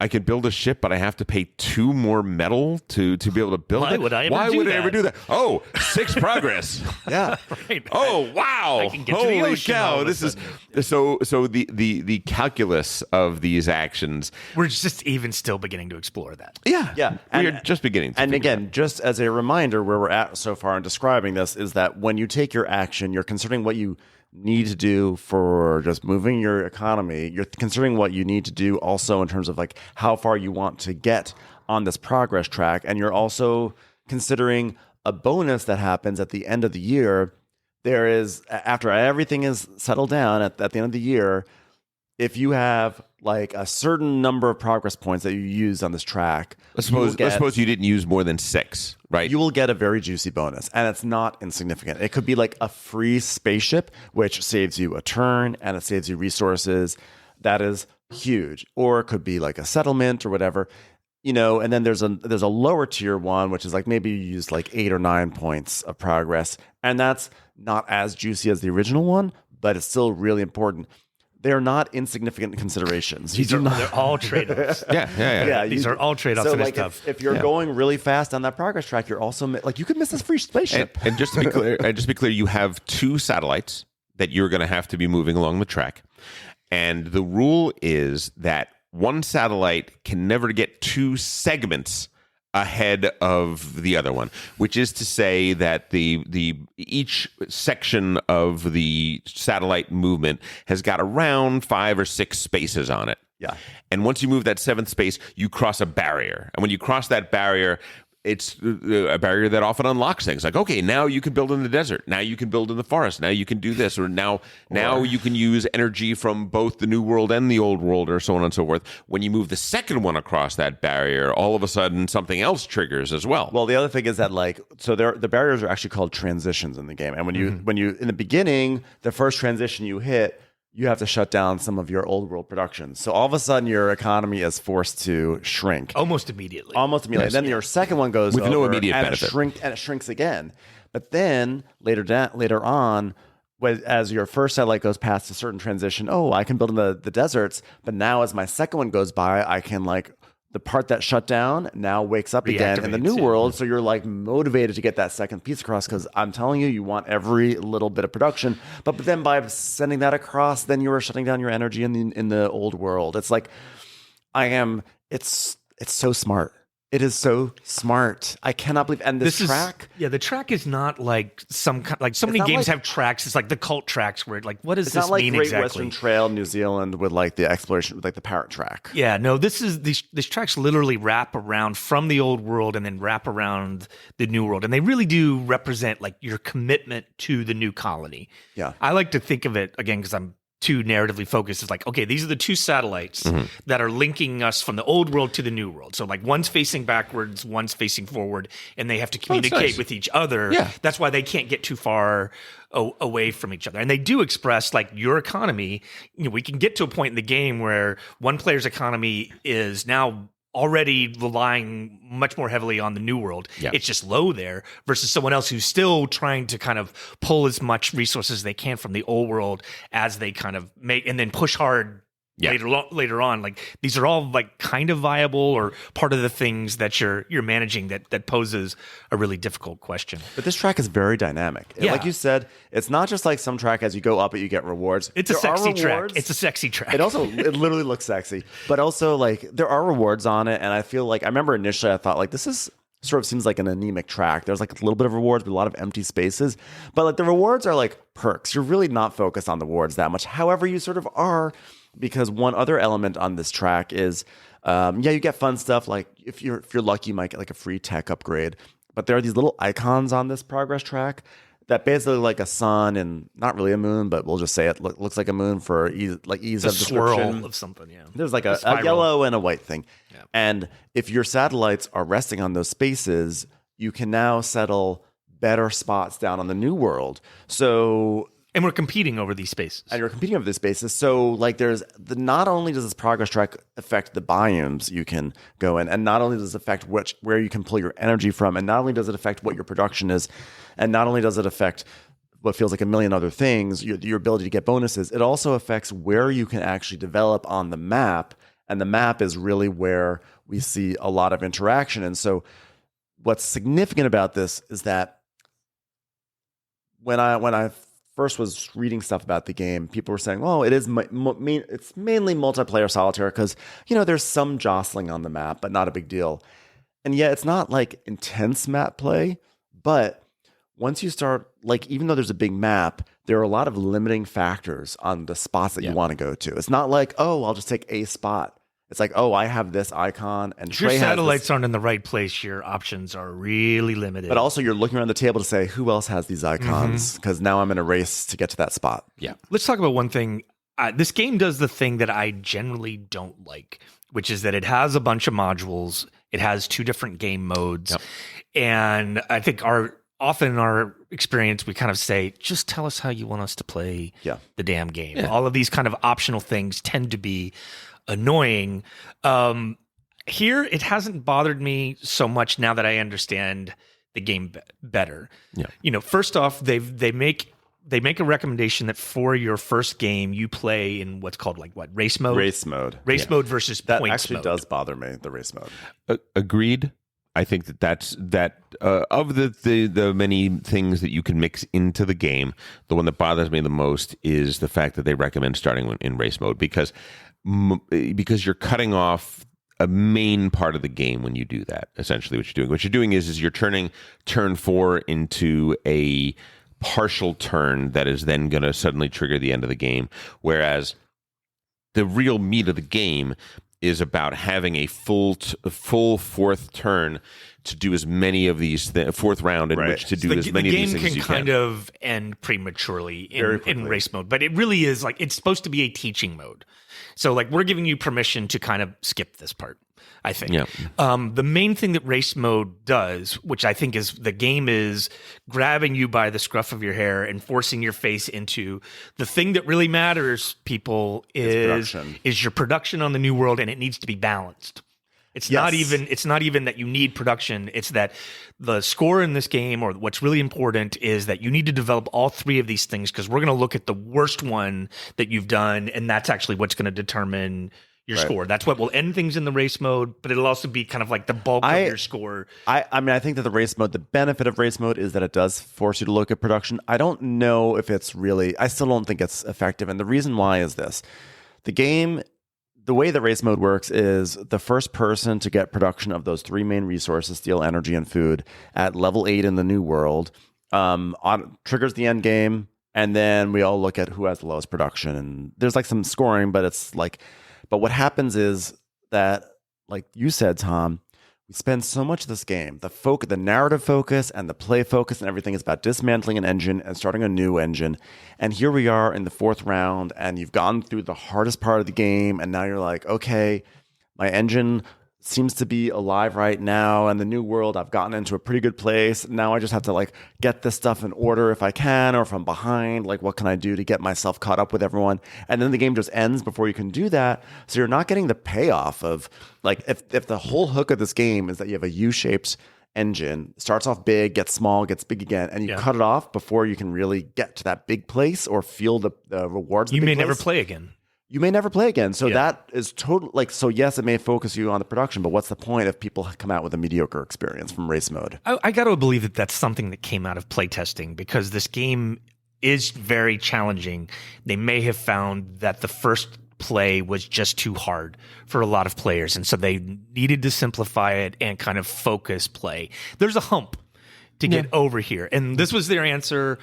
I could build a ship, but I have to pay 2 more metal to be able to build it. Why would I ever do that? Oh, 6 progress. Yeah. Right. Oh, wow. I can get to the Holy ocean cow. all of a This is sudden. so the calculus of these actions. We're just even still beginning to explore that. Yeah. We're just beginning to And figure again, just as a reminder, where we're at so far in describing this is that when you take your action, you're considering what you need to do for just moving your economy. You're considering what you need to do also in terms of like how far you want to get on this progress track. And you're also considering a bonus that happens at the end of the year. There is, after everything is settled down at the end of the year, if you have like a certain number of progress points that you use on this track, let's suppose you didn't use more than 6, right? You will get a very juicy bonus, and it's not insignificant. It could be like a free spaceship, which saves you a turn and it saves you resources. That is huge. Or it could be like a settlement or whatever, and then there's a lower tier one, which is like maybe you use like 8 or 9 points of progress, and that's not as juicy as the original one, but it's still really important. They're not insignificant considerations. They're all trade-offs. Yeah. These are all trade-offs. So, in like, this stuff. if you're going really fast on that progress track, you're also like you could miss this free spaceship. And just to be clear, you have 2 satellites that you're going to have to be moving along the track, and the rule is that one satellite can never get 2 segments ahead of the other one, which is to say that each section of the satellite movement has got around 5 or 6 spaces on it. Yeah. And once you move that 7th space, you cross a barrier. And when you cross that barrier, it's a barrier that often unlocks things like, okay, now you can build in the desert. Now you can build in the forest. Now you can do this. Or now you can use energy from both the new world and the old world, or so on and so forth. When you move the second one across that barrier, all of a sudden something else triggers as well. Well, the other thing is that the barriers are actually called transitions in the game. And when you in the beginning, the first transition you hit, you have to shut down some of your old world productions. So all of a sudden, your economy is forced to shrink. Almost immediately. Yes. Then your second one goes with over no immediate and benefit. It shrinks again. But then later on, as your first satellite goes past a certain transition, I can build in the deserts. But now as my second one goes by, I can the part that shut down now wakes up again in the new world. So you're motivated to get that second piece across because I'm telling you want every little bit of production. But then by sending that across, then you are shutting down your energy in the old world. It's it's so smart. It is so smart. I cannot believe. And this track, the track is not like so many games have tracks. It's like the cult tracks where what does this mean exactly? It's not like Great Western Trail, New Zealand with the exploration, with the parrot track. Yeah, no, these tracks literally wrap around from the old world and then wrap around the new world, and they really do represent your commitment to the new colony. Yeah, I like to think of it again because I'm too narratively focused. It's okay, these are the 2 satellites that are linking us from the old world to the new world. So one's facing backwards, one's facing forward, and they have to communicate with each other. Yeah. That's why they can't get too far away from each other. And they do express your economy. We can get to a point in the game where one player's economy is now already relying much more heavily on the new world. Yeah. It's just low there versus someone else who's still trying to kind of pull as much resources as they can from the old world as they kind of make and then push hard later on. These are all kind of viable or part of the things that you're managing that poses a really difficult question. But this track is very dynamic. Yeah. Like you said, it's not just like some track as you go up it you get rewards. It's a sexy track. It's a sexy track. It literally looks sexy. But also there are rewards on it, and I feel I remember initially I thought this is sort of seems like an anemic track. There's a little bit of rewards, but a lot of empty spaces. But the rewards are perks. You're really not focused on the rewards that much. However, you sort of are. Because one other element on this track is, you get fun stuff. If you're lucky, you might get a free tech upgrade. But there are these little icons on this progress track that basically a sun and not really a moon, but we'll just say it looks like a moon for ease of description. Swirl of something. Yeah, there's a yellow and a white thing. Yeah. And if your satellites are resting on those spaces, you can now settle better spots down on the new world. So. And we're competing over these spaces. So there's not only does this progress track affect the biomes you can go in, and not only does it affect where you can pull your energy from, and not only does it affect what your production is, and not only does it affect what feels like a million other things, your ability to get bonuses, it also affects where you can actually develop on the map. And the map is really where we see a lot of interaction. And so what's significant about this is that when I first was reading stuff about the game, people were saying, "Oh, it's mainly multiplayer solitaire because there's some jostling on the map, but not a big deal." And yeah, it's not intense map play, but once you start, like, even though there's a big map, there are a lot of limiting factors on the spots that you want to go to. It's not like, oh, I'll just take a spot. It's like, oh, I have this icon, and if your satellites aren't in the right place, your options are really limited. But also, you're looking around the table to say, who else has these icons? Because now I'm in a race to get to that spot. Yeah. Let's talk about one thing. This game does the thing that I generally don't like, which is that it has a bunch of modules. It has 2 different game modes. Yep. And I think often in our experience, we kind of say, just tell us how you want us to play the damn game. Yeah. All of these kind of optional things tend to be annoying. Here, it hasn't bothered me so much now that I understand the game better. Yeah. First off, they make a recommendation that for your first game, you play in what's called race mode? Race mode. Race mode versus that points actually mode. Does bother me, the race mode. Agreed. I think that's of the many things that you can mix into the game, the one that bothers me the most is the fact that they recommend starting in race mode because you're cutting off a main part of the game when you do that. Essentially, what you're doing is you're turning turn 4 into a partial turn that is then going to suddenly trigger the end of the game, whereas the real meat of the game is about having a full fourth turn to do as many of these fourth round in which to do as many of these things as you can. The game can kind of end prematurely in race mode, but it really is it's supposed to be a teaching mode. So we're giving you permission to kind of skip this part, I think. Yeah. The main thing that race mode does, which I think is the game is grabbing you by the scruff of your hair and forcing your face into the thing that really matters, people, is your production on the new world, and it needs to be balanced. It's not even that you need production. It's that the score in this game, or what's really important, is that you need to develop all 3 of these things because we're going to look at the worst one that you've done, and that's actually what's going to determine your score. That's what will end things in the race mode, but it'll also be kind of like the bulk of your score. I mean, I think that the race mode, the benefit of race mode is that it does force you to look at production. I don't know if it's really, I still don't think it's effective. And the reason why is this. The way the race mode works is the first person to get production of those 3 main resources, steel, energy, and food, at level 8 in the new world, triggers the end game, and then we all look at who has the lowest production. And there's some scoring, but but what happens is that, like you said, Tom, we spend so much of this game, the narrative focus and the play focus and everything is about dismantling an engine and starting a new engine. And here we are in the 4th round, and you've gone through the hardest part of the game, and now you're like, okay, my engine seems to be alive right now, and the new world, I've gotten into a pretty good place. Now I just have to get this stuff in order if I can, or if I'm behind, what can I do to get myself caught up with everyone? And then the game just ends before you can do that. So you're not getting the payoff of if the whole hook of this game is that you have a U-shaped engine, starts off big, gets small, gets big again, and you cut it off before you can really get to that big place or feel the rewards. You may never play again. You may never play again. So that is total. So yes, it may focus you on the production, but what's the point if people come out with a mediocre experience from race mode? I got to believe that that's something that came out of playtesting because this game is very challenging. They may have found that the first play was just too hard for a lot of players, and so they needed to simplify it and kind of focus play. There's a hump to get over here, and this was their answer.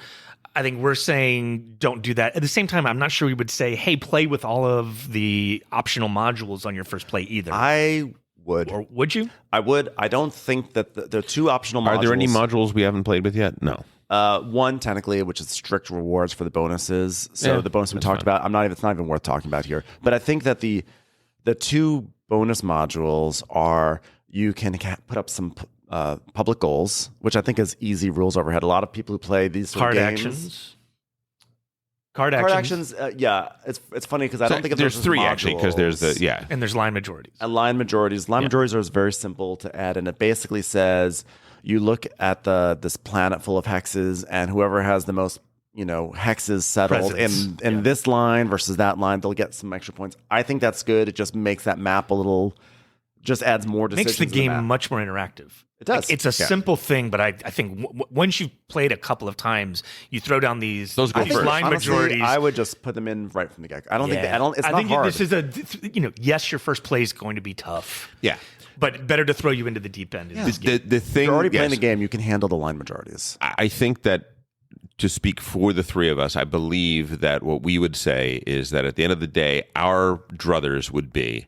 I think we're saying don't do that. At the same time, I'm not sure we would say, hey, play with all of the optional modules on your first play either. I would. Or would you? I would. I don't think that the 2 optional modules. Are there any modules we haven't played with yet? No. One technically, which is strict rewards for the bonuses. So the bonus we talked about, it's not even worth talking about here. But I think that the 2 bonus modules are you can put up some public goals, which I think is easy rules overhead. A lot of people who play these sort of games. Card actions. It's funny because I don't think of there's 3 actually because there's and there's line majorities. And line majorities. Line majorities are very simple to add, and it basically says you look at this planet full of hexes, and whoever has the most hexes settled in this line versus that line, they'll get some extra points. I think that's good. It just makes that map just adds more decisions. Makes the game much more interactive. It does. It's a simple thing, but I think once you've played a couple of times, you throw down these line majorities. I would just put them in right from the get-go. I don't think it's not hard. This is yes, your first play is going to be tough. Yeah. but better to throw you into the deep end. In this game. The thing, You're already playing the game. You can handle the line majorities. I think that, to speak for the three of us, I believe that what we would say is that at the end of the day, our druthers would be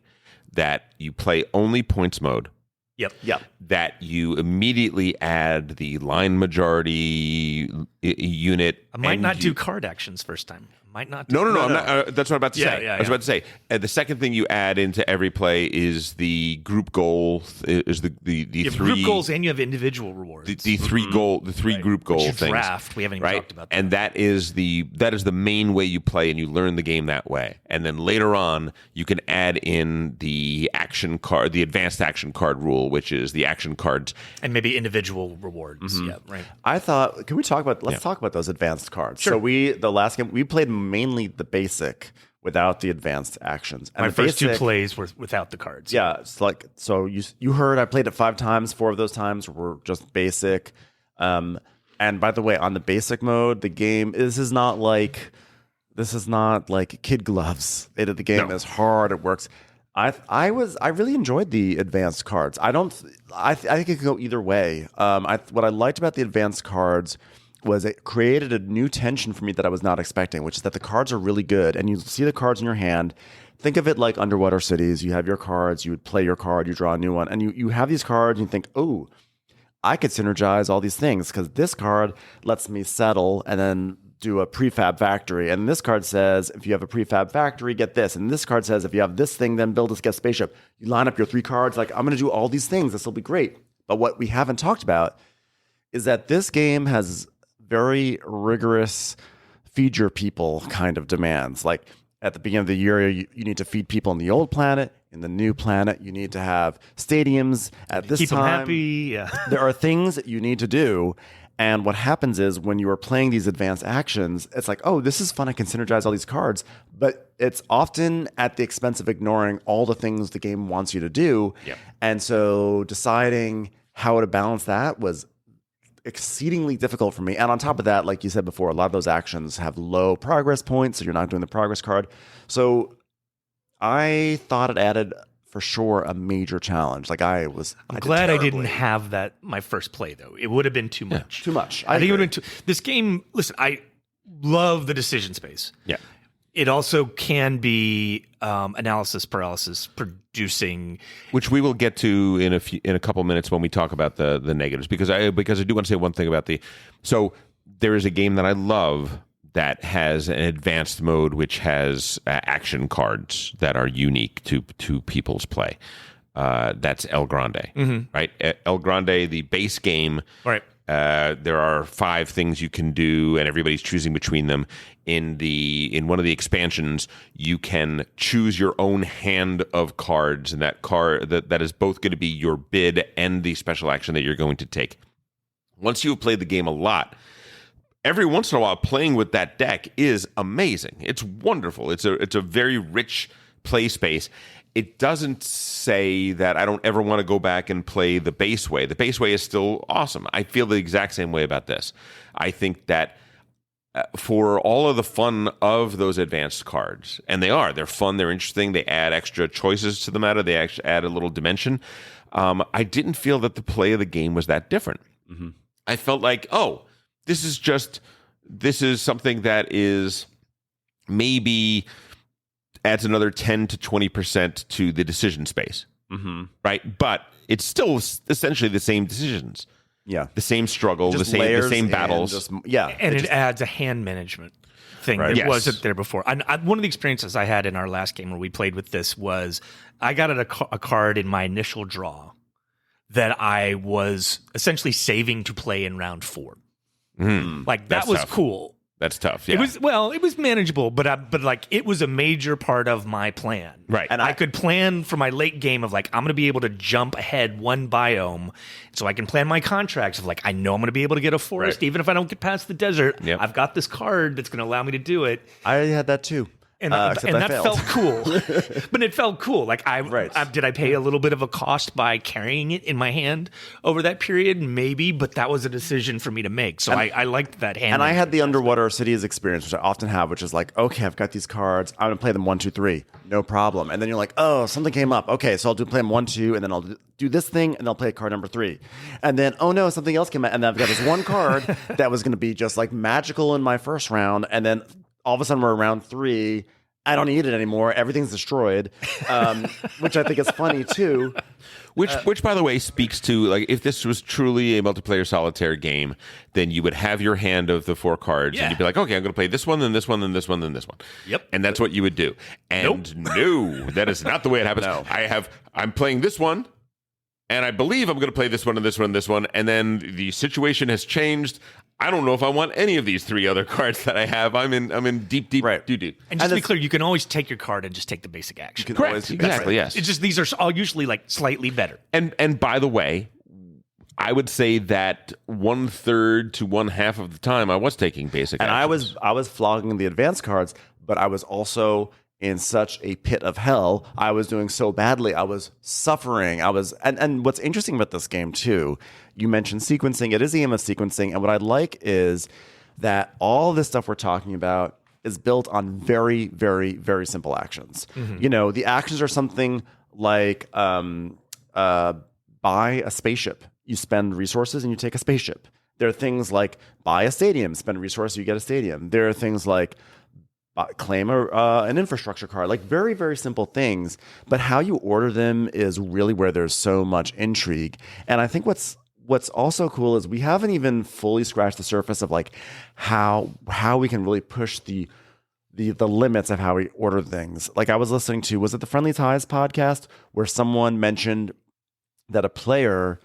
that you play only points mode. Yep. That you immediately add the line majority unit. I might not do card actions first time. Might not. No. I'm not, that's what I'm about to say. I was about to say. The second thing you add into every play is the group goal. Is the you have three group goals, and you have individual rewards. The three group goal Which things. Draft. We haven't even talked about that. And that is the main way you play, and you learn the game that way. And then later on, you can add in the action card, the advanced action card rule, which is the action cards and maybe individual rewards. Yeah, right. I thought, can we talk about? Let's talk about those advanced cards. Sure. So the last game we played mainly the basic without the advanced actions. And My the first basic, two plays were without the cards. Yeah, it's like, so you heard I played it 5 times. 4 of those times were just basic. And by the way, on the basic mode, the game this is not like kid gloves. The game is hard. It works. I really enjoyed the advanced cards. I think it could go either way. What I liked about the advanced cards was it created a new tension for me that I was not expecting, which is that the cards are really good, and you see the cards in your hand. Think of it like Underwater Cities. You have your cards, you would play your card, you draw a new one, and you have these cards, and you think, oh, I could synergize all these things because this card lets me settle and then do a prefab factory. And this card says, if you have a prefab factory, get this. And this card says, if you have this thing, then build a spaceship. You line up your 3 cards, like, I'm going to do all these things. This will be great. But what we haven't talked about is that this game has very rigorous feed your people kind of demands. Like at the beginning of the year, you need to feed people on the old planet. In the new planet, you need to have stadiums at this time. Keep them happy. Yeah. There are things that you need to do. And what happens is when you are playing these advanced actions, it's like, oh, this is fun. I can synergize all these cards. But it's often at the expense of ignoring all the things the game wants you to do. Yep. And so deciding how to balance that was exceedingly difficult for me. And on top of that, like you said before, a lot of those actions have low progress points, so you're not doing the progress card. So I thought it added for sure a major challenge. Like I'm glad I didn't have that my first play though. It would have been too much. Too much. I think it would have been this game. Listen, I love the decision space. Yeah. It also can be analysis paralysis producing, which we will get to in a couple minutes when we talk about the negatives. Because I do want to say one thing about so there is a game that I love that has an advanced mode which has action cards that are unique to people's play. That's El Grande, right? El Grande, the base game. Right. There are 5 things you can do, and everybody's choosing between them. In one of the expansions, you can choose your own hand of cards, and that card that is both going to be your bid and the special action that you're going to take. Once you have played the game a lot, every once in a while, playing with that deck is amazing. It's wonderful. It's a very rich play space. It doesn't say that I don't ever want to go back and play the base way. The base way is still awesome. I feel the exact same way about this. I think that for all of the fun of those advanced cards, and they're fun, they're interesting, they add extra choices to the meta, they actually add a little dimension. I didn't feel that the play of the game was that different. Mm-hmm. I felt like, this is something that is maybe adds another 10 to 20% to the decision space, right? But it's still essentially the same decisions. Yeah, the same struggle, the same battles. And it adds a hand management thing that wasn't there before. One of the experiences I had in our last game where we played with this was I got a card in my initial draw that I was essentially saving to play in round 4. Like that was tough. Cool. That's tough. Yeah. It was manageable, but like it was a major part of my plan. Right. And I could plan for my late game of like I'm going to be able to jump ahead one biome, so I can plan my contracts of like I know I'm going to be able to get a forest even if I don't get past the desert. Yep. I've got this card that's going to allow me to do it. I had that too. And that felt cool. But it felt cool. Like did I pay a little bit of a cost by carrying it in my hand over that period? Maybe, but that was a decision for me to make. So I liked that hand. And I had the Underwater Cities experience, which I often have, which is like, okay, I've got these cards. I'm going to play them 1, 2, 3. No problem. And then you're like, oh, something came up. Okay, so I'll play them 1, 2, and then I'll do this thing, and I'll play card number 3. And then, oh no, something else came out. And then I've got this one card that was going to be just like magical in my first round. And then all of a sudden we're around 3. I don't need it anymore. Everything's destroyed, which I think is funny too. Which, by the way, speaks to, like, if this was truly a multiplayer solitaire game, then you would have your hand of the 4 cards, and you'd be like, okay, I'm going to play this one, then this one, then this one, then this one. Yep. And that's what you would do. And no, that is not the way it happens. No. I'm playing this one, and I believe I'm going to play this one and this one and this one, and then the situation has changed. I don't know if I want any of these 3 other cards that I have. I'm in deep doo-doo. And just to be clear, you can always take your card and just take the basic action. Correct. Exactly, yes. It's just these are all usually like slightly better. And by the way, I would say that 1/3 to 1/2 of the time I was taking basic and actions. I was flogging the advanced cards, but I was also in such a pit of hell. I was doing so badly. I was suffering. And what's interesting about this game too, you mentioned sequencing. It is a game of sequencing. And what I like is that all this stuff we're talking about is built on very, very, very simple actions. Mm-hmm. You know, the actions are something like buy a spaceship. You spend resources and you take a spaceship. There are things like buy a stadium, spend resources, you get a stadium. There are things like claim an infrastructure card, like very, very simple things. But how you order them is really where there's so much intrigue. And I think what's also cool is we haven't even fully scratched the surface of like how we can really push the limits of how we order things. Like I was listening to, was it the Friendly Ties podcast, where someone mentioned that a player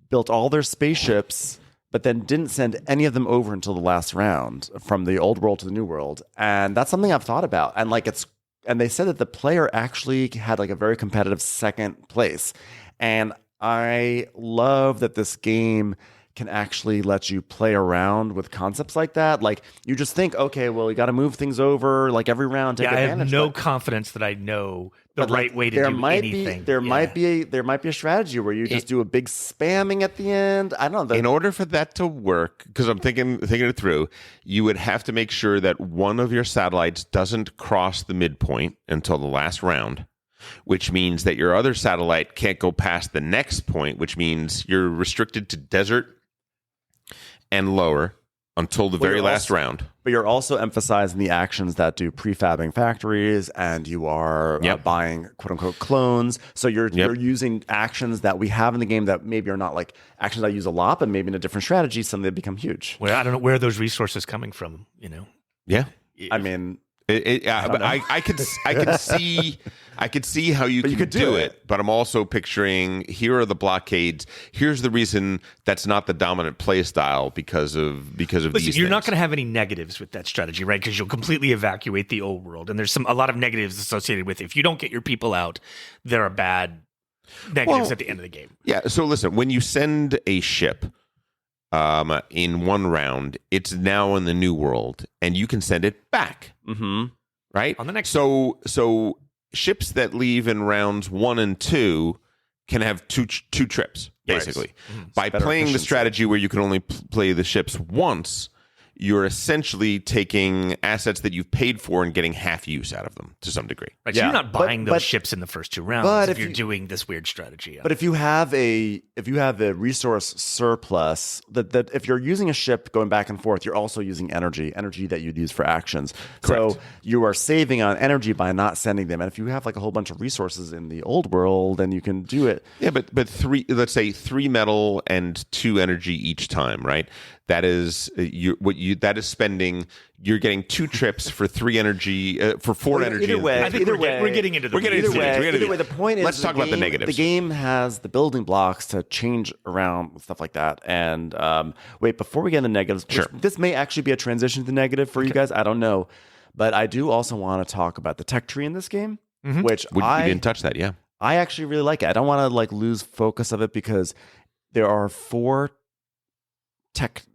built all their spaceships but then didn't send any of them over until the last round from the old world to the new world. And that's something I've thought about. And they said that the player actually had like a very competitive second place. And I love that this game can actually let you play around with concepts like that. Like you just think, okay, well, you got to move things over like every round. Take advantage. I have no confidence that I know the right way to do anything. There might be a strategy where you just do a big spamming at the end. I don't know. In order for that to work, because I'm thinking it through, you would have to make sure that one of your satellites doesn't cross the midpoint until the last round, which means that your other satellite can't go past the next point, which means you're restricted to desert and lower until the very last round. But you're also emphasizing the actions that do prefabbing factories, and you are buying quote-unquote clones. So you're using actions that we have in the game that maybe are not like actions I use a lot, but maybe in a different strategy, suddenly they become huge. Well, I don't know where are those resources coming from, you know? Yeah. I mean... I could see how you could do it, but I'm also picturing here are the blockades. Here's the reason that's not the dominant play style because of these things. You're not going to have any negatives with that strategy, right? Because you'll completely evacuate the old world, and there's a lot of negatives associated with it. If you don't get your people out, there are bad negatives at the end of the game. Yeah. So listen, when you send a ship in one round, it's now in the new world, and you can send it back. Mm-hmm. Right? On the next so ships that leave in rounds 1 and 2 can have two trips, basically. Right. Mm-hmm. By playing the strategy where you can only play the ships once, you're essentially taking assets that you've paid for and getting half use out of them to some degree. Right, so you're not buying those ships in the first 2 rounds if you're doing this weird strategy. But if you have a resource surplus, that if you're using a ship going back and forth, you're also using energy that you'd use for actions. Correct. So you are saving on energy by not sending them. And if you have like a whole bunch of resources in the old world, then you can do it. Yeah, but let's say 3 metal and 2 energy each time, right? That is that is spending. You're getting 2 trips for 3 energy for 4 energy. Either way, I think we're getting into the Either way, the point is, let's talk about the negatives. The game has the building blocks to change around with stuff like that. And before we get into negatives, sure. This may actually be a transition to negative for you guys. I don't know, but I do also want to talk about the tech tree in this game, which we didn't touch that. Yeah, I actually really like it. I don't want to lose focus of it because there are 4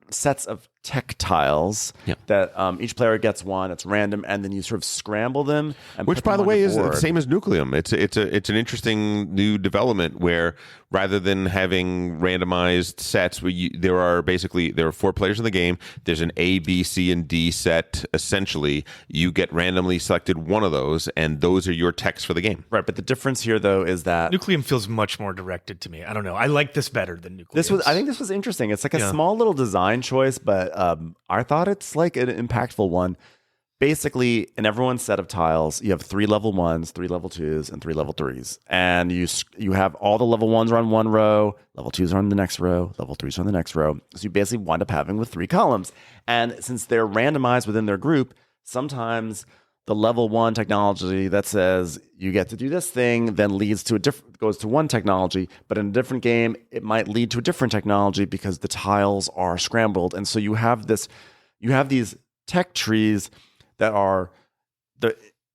sets of tech tiles that each player gets one. It's random, and then you sort of scramble them. And which, by the way, is the same as Nucleum. It's an interesting new development where rather than having randomized sets, there are 4 players in the game. There's an A, B, C, and D set. Essentially, you get randomly selected one of those, and those are your techs for the game. Right, but the difference here, though, is that Nucleum feels much more directed to me. I don't know. I like this better than Nucleum. I think this was interesting. It's like a small little design choice, but I thought it's like an impactful one. Basically, in everyone's set of tiles, you have 3 level 1s, 3 level 2s, and 3 level 3s. And you have all the level 1s are on one row, level 2s are on the next row, level 3s are on the next row. So you basically wind up having with 3 columns. And since they're randomized within their group, sometimes the level 1 technology that says you get to do this thing then leads to goes to one technology, but in a different game, it might lead to a different technology because the tiles are scrambled. And so you have these tech trees that are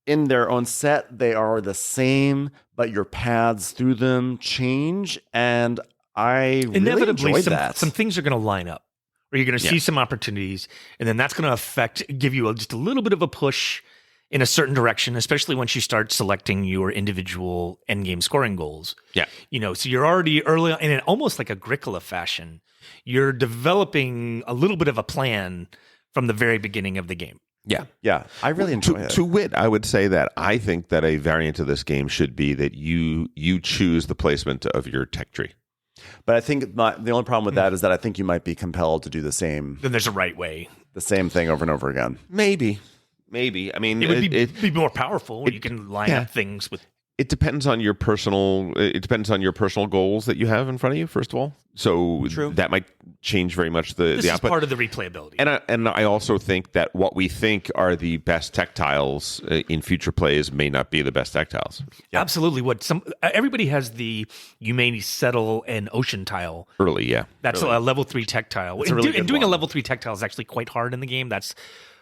in their own set, they are the same, but your paths through them change. And I inevitably really enjoyed that. Some things are going to line up, or you're going to see some opportunities, and then that's going to give you just a little bit of a push in a certain direction, especially once you start selecting your individual endgame scoring goals. Yeah. So you're already early on, in almost like Agricola fashion, you're developing a little bit of a plan from the very beginning of the game. Yeah. Yeah. I really enjoy it. To wit, I would say that I think that a variant of this game should be that you choose the placement of your tech tree. But I think the only problem with that is that I think you might be compelled to do the same. Then there's a right way. The same thing over and over again. Maybe. I mean, it would be more powerful when you can line up things with. It depends on your personal. It depends on your personal goals that you have in front of you. First of all, so that might change very much the This is output. part of the replayability. And I also think that what we think are the best tech tiles in future plays may not be the best tech tiles. Yep. Absolutely. Everybody has the you may settle an ocean tile Early, yeah. That's a level 3 tech tile. And doing a level 3 tech tile is actually quite hard in the game. That's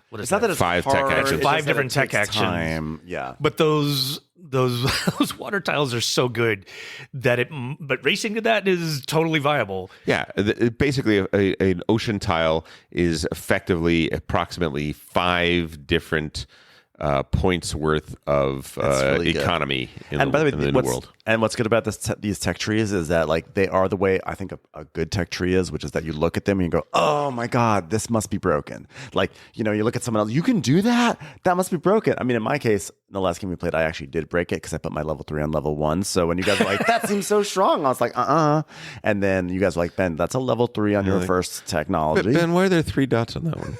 what is it's not that it's 5 hard, tech actions. 5 different tech actions. Time. Yeah. But those water tiles are so good that but racing to that is totally viable. Yeah, basically an ocean tile is effectively approximately 5 different points worth of really economy in the world. And what's good about these tech trees is that like they are the way I think a good tech tree is, which is that you look at them and you go, oh my God, this must be broken. Like, you look at someone else, you can do that? That must be broken. I mean, in my case, in the last game we played, I actually did break it because I put my level 3 on level 1. So when you guys were like, that seems so strong, I was like, And then you guys were like, Ben, that's a level 3 on your first technology. But Ben, why are there 3 dots on that one?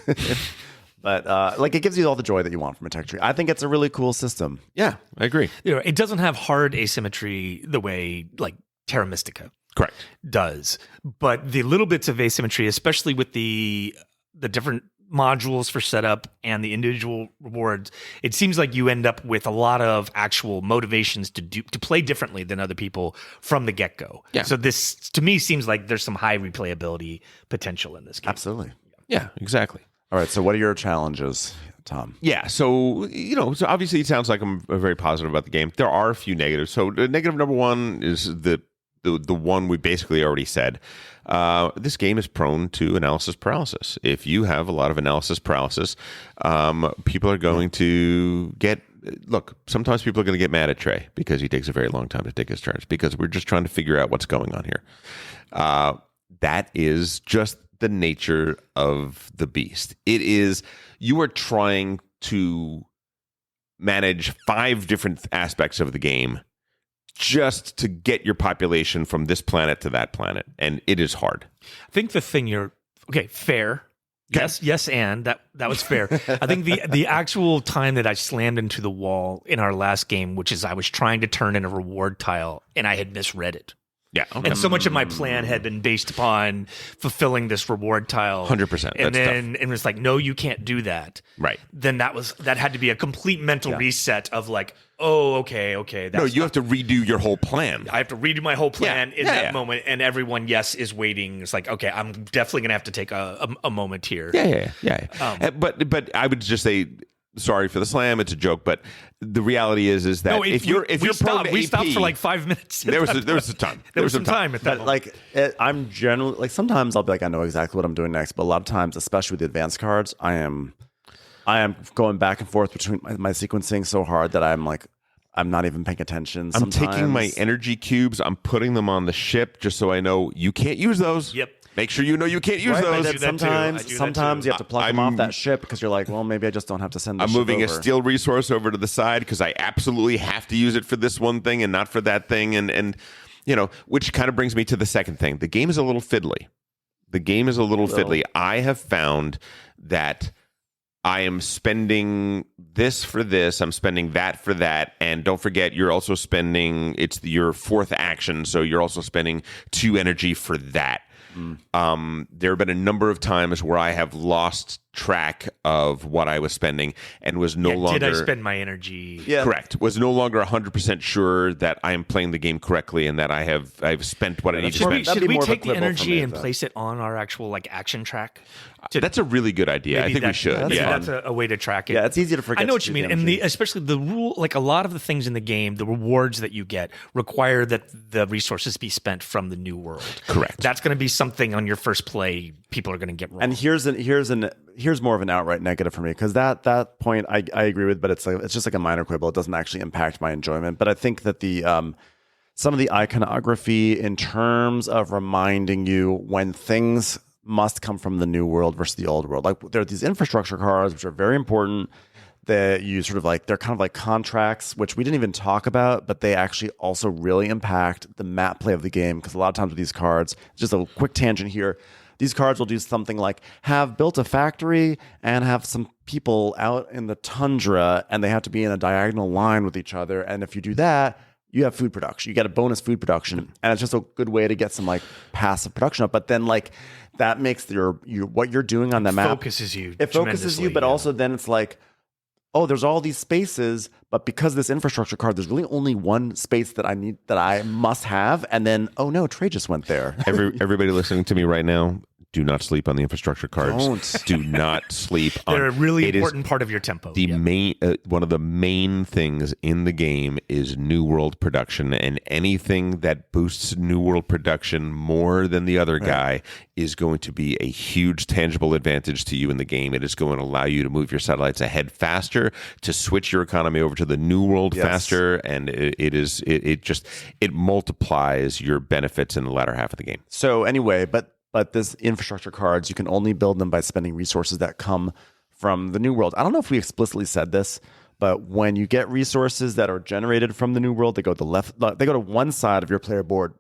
But it gives you all the joy that you want from a tech tree. I think it's a really cool system. Yeah, I agree. It doesn't have hard asymmetry the way like Terra Mystica correct does, but the little bits of asymmetry, especially with the different modules for setup and the individual rewards, it seems like you end up with a lot of actual motivations to play differently than other people from the get-go. Yeah. So this to me seems like there's some high replayability potential in this game. Absolutely. Yeah, exactly. All right, so what are your challenges, Tom? Yeah, so so obviously it sounds like I'm very positive about the game. There are a few negatives. So negative number 1 is the one we basically already said. This game is prone to analysis paralysis. If you have a lot of analysis paralysis, people are going to get. Look, sometimes people are going to get mad at Trey because he takes a very long time to take his turns because we're just trying to figure out what's going on here. That is just the nature of the beast. It is, you are trying to manage 5 different aspects of the game just to get your population from this planet to that planet. And it is hard. I think the thing fair. Yes, and that was fair. I think the actual time that I slammed into the wall in our last game, which is I was trying to turn in a reward tile and I had misread it. Yeah, okay. And so much of my plan had been based upon fulfilling this reward tile. 100%. And then it was like, no, you can't do that. Right. Then that had to be a complete mental reset of like, oh, okay. No, you have to redo your whole plan. I have to redo my whole plan in that moment, and everyone, is waiting. It's like, okay, I'm definitely going to have to take a moment here. Yeah. But I would just say, sorry for the slam, it's a joke, but the reality is that if you're prone to we AP, stopped for like 5 minutes. There was a time. There was some time at that moment. Like I'm generally like sometimes I'll be like I know exactly what I'm doing next, but a lot of times, especially with the advanced cards, I am going back and forth between my sequencing so hard that I'm not even paying attention. I'm taking my energy cubes, I'm putting them on the ship just so I know you can't use those. Yep. Make sure you know you can't use those. Sometimes you have to pluck them off that ship because you're like, well, maybe I just don't have to send. I'm moving a steel resource over to the side because I absolutely have to use it for this one thing and not for that thing, and which kind of brings me to the second thing. The game is a little fiddly. Fiddly. I have found that I am spending this for this, I'm spending that for that, and don't forget, you're also spending, it's your fourth action, so you're also spending 2 energy for that. There have been a number of times where I have lost track of what I was spending and was no longer... Did I spend my energy? Yeah. Correct. Was no longer 100% sure that I am playing the game correctly and that I've spent what I need to spend. Should we take the energy and place it on our actual action track? That's a really good idea. I think we should. That's a way to track it. Yeah, it's easy to forget. I know what you mean. And especially the rule, like a lot of the things in the game, the rewards that you get require that the resources be spent from the new world. Correct. That's going to be something on your first play people are going to get wrong. And here's more of an outright negative for me because that point I agree with, but it's just like a minor quibble. It doesn't actually impact my enjoyment. But I think that the some of the iconography in terms of reminding you when things must come from the new world versus the old world. Like there are these infrastructure cards which are very important that you sort of like, they're kind of like contracts, which we didn't even talk about, but they actually also really impact the map play of the game. Because a lot of times with these cards, just a quick tangent here, these cards will do something like have built a factory and have some people out in the tundra and they have to be in a diagonal line with each other. And if you do that, you have food production. You get a bonus food production. And it's just a good way to get some like passive production up. But then like that makes your what you're doing on the map. It focuses you, but also then it's like, oh, there's all these spaces, but because of this infrastructure card, there's really only one space that I must have. And then, oh no, Trey just went there. Everybody listening to me right now, do not sleep on the infrastructure cards. Don't. Do not sleep on. They're a really important part of your tempo. The main, one of the main things in the game is New World production, and anything that boosts New World production more than the other guy is going to be a huge tangible advantage to you in the game. It is going to allow you to move your satellites ahead faster, to switch your economy over to the New World faster, and it multiplies your benefits in the latter half of the game. So anyway, but this infrastructure cards, you can only build them by spending resources that come from the new world. I don't know if we explicitly said this, but when you get resources that are generated from the new world, they go to the left. They go to one side of your player board,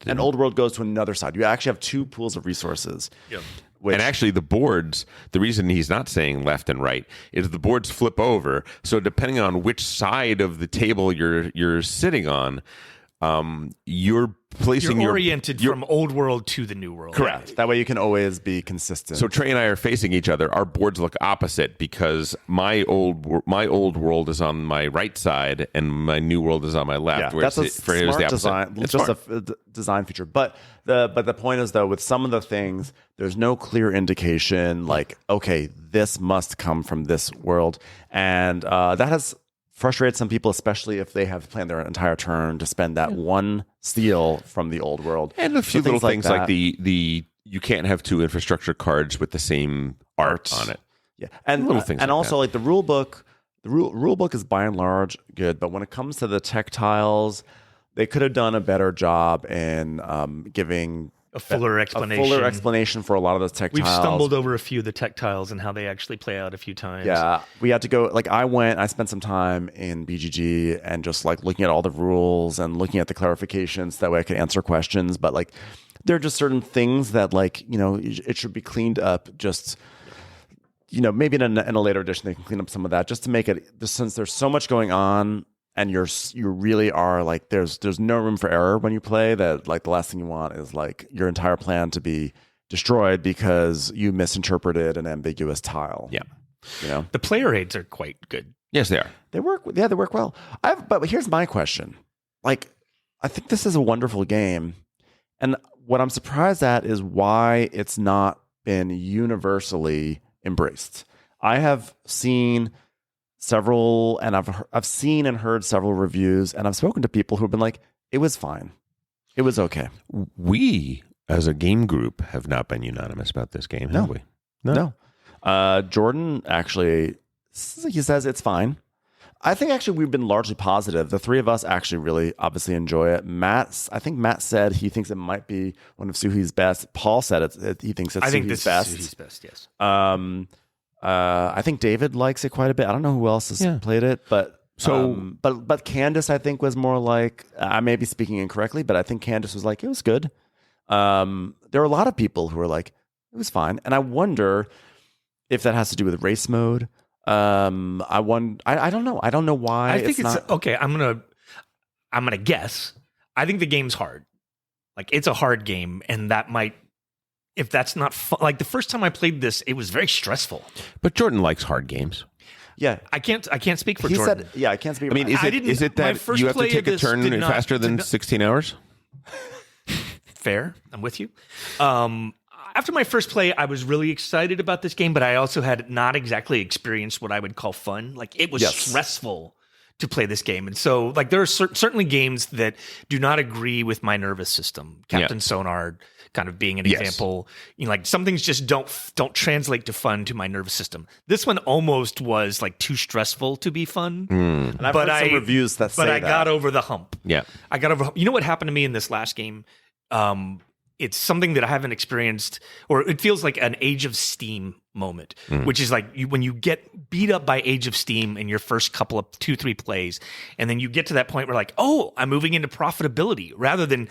and old world goes to another side. You actually have 2 pools of resources. Yep. And actually, the boards, the reason he's not saying left and right is the boards flip over. So depending on which side of the table you're sitting on, you're placing oriented from old world to the new world. Correct. That way you can always be consistent. So Trey and I are facing each other. Our boards look opposite because my old world is on my right side and my new world is on my left. Yeah, that's a smart design. It's just a design feature. But the point is though, with some of the things, there's no clear indication like, okay, this must come from this world, and that has frustrated some people, especially if they have planned their entire turn to spend that one steal from the old world. And a few little things like the you can't have 2 infrastructure cards with the same art on it. Yeah, and little things, and like also that. like the rule book. The rule book is by and large good, but when it comes to the tech tiles, they could have done a better job in giving a fuller explanation for a lot of those tech tiles. We've stumbled over a few of the tech tiles and how they actually play out a few times. Yeah, we had to go, like I spent some time in BGG and just like looking at all the rules and looking at the clarifications, that way I could answer questions. But like, there are just certain things that like, it should be cleaned up. Just, maybe in a later edition, they can clean up some of that just to make it, since there's so much going on. And you really are like, there's no room for error when you play, that like the last thing you want is like your entire plan to be destroyed because you misinterpreted an ambiguous tile. Yeah. The player aids are quite good. Yes, they are. They work well. But here's my question. Like, I think this is a wonderful game. And what I'm surprised at is why it's not been universally embraced. I have seen several, and I've seen and heard several reviews, and I've spoken to people who've been like, it was fine. It was okay. We, as a game group, have not been unanimous about this game, have we? No. Jordan actually, he says it's fine. I think actually we've been largely positive. The three of us actually really obviously enjoy it. I think Matt said he thinks it might be one of Suhi's best. Paul said he thinks it's Suhi's best. Suhi's best, yes. I think David likes it quite a bit. I don't know who else has played it, but but Candace I think was more like, I may be speaking incorrectly, but I think Candace was like, it was good. There were a lot of people who were like, it was fine, and I wonder if that has to do with race mode. I don't know. I don't know why. I think it's okay. I'm gonna guess. I think the game's hard. Like, it's a hard game, and that might, if that's not fun. Like, the first time I played this, it was very stressful. But Jordan likes hard games. Yeah, I can't speak for Jordan. I can't speak. I mean, is it that you have to take a turn faster than 16 hours? Fair, I'm with you. After my first play, I was really excited about this game, but I also had not exactly experienced what I would call fun. Like, it was stressful to play this game. And so, like, there are certainly games that do not agree with my nervous system. Captain Sonar kind of being an example. You know, like, some things just don't translate to fun to my nervous system. This one almost was like too stressful to be fun. And I've heard some reviews that say that. But I got over the hump. Yeah. I got over. You know what happened to me in this last game? It's something that I haven't experienced, or it feels like an Age of Steam moment, which is like when you get beat up by Age of Steam in your first couple of 2-3 plays, and then you get to that point where like, oh, I'm moving into profitability rather than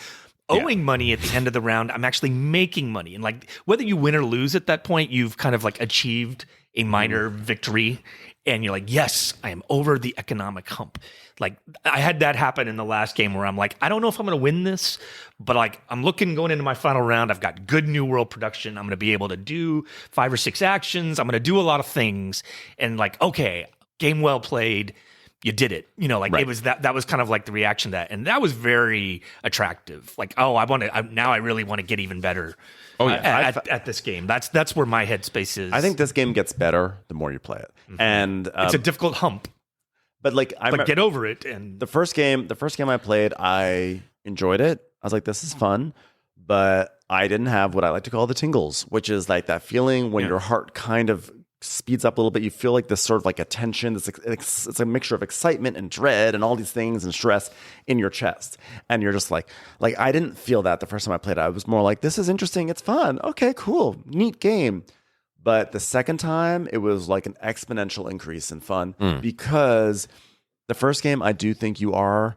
owing money at the end of the round. I'm actually making money. And like, whether you win or lose at that point, you've kind of like achieved a minor victory. And you're like, yes, I am over the economic hump. Like, I had that happen in the last game where I'm like, I don't know if I'm going to win this, but like, I'm looking going into my final round. I've got good New World production. I'm going to be able to do 5 or 6 actions. I'm going to do a lot of things. And like, okay, game well played. You did it. You know, like it was that was kind of like the reaction to that. And that was very attractive. Like, oh, now I really want to get even better. Oh yeah, at this game. That's where my headspace is. I think this game gets better the more you play it, and it's a difficult hump. But like, get over it. And the first game I played, I enjoyed it. I was like, this is fun, but I didn't have what I like to call the tingles, which is like that feeling when your heart kind of speeds up a little bit. You feel like this sort of like a tension. It's a mixture of excitement and dread and all these things and stress in your chest. And you're just like I didn't feel that the first time I played it. I was more like, this is interesting. It's fun. Okay, cool. Neat game. But the second time, it was like an exponential increase in fun because the first game, I do think you're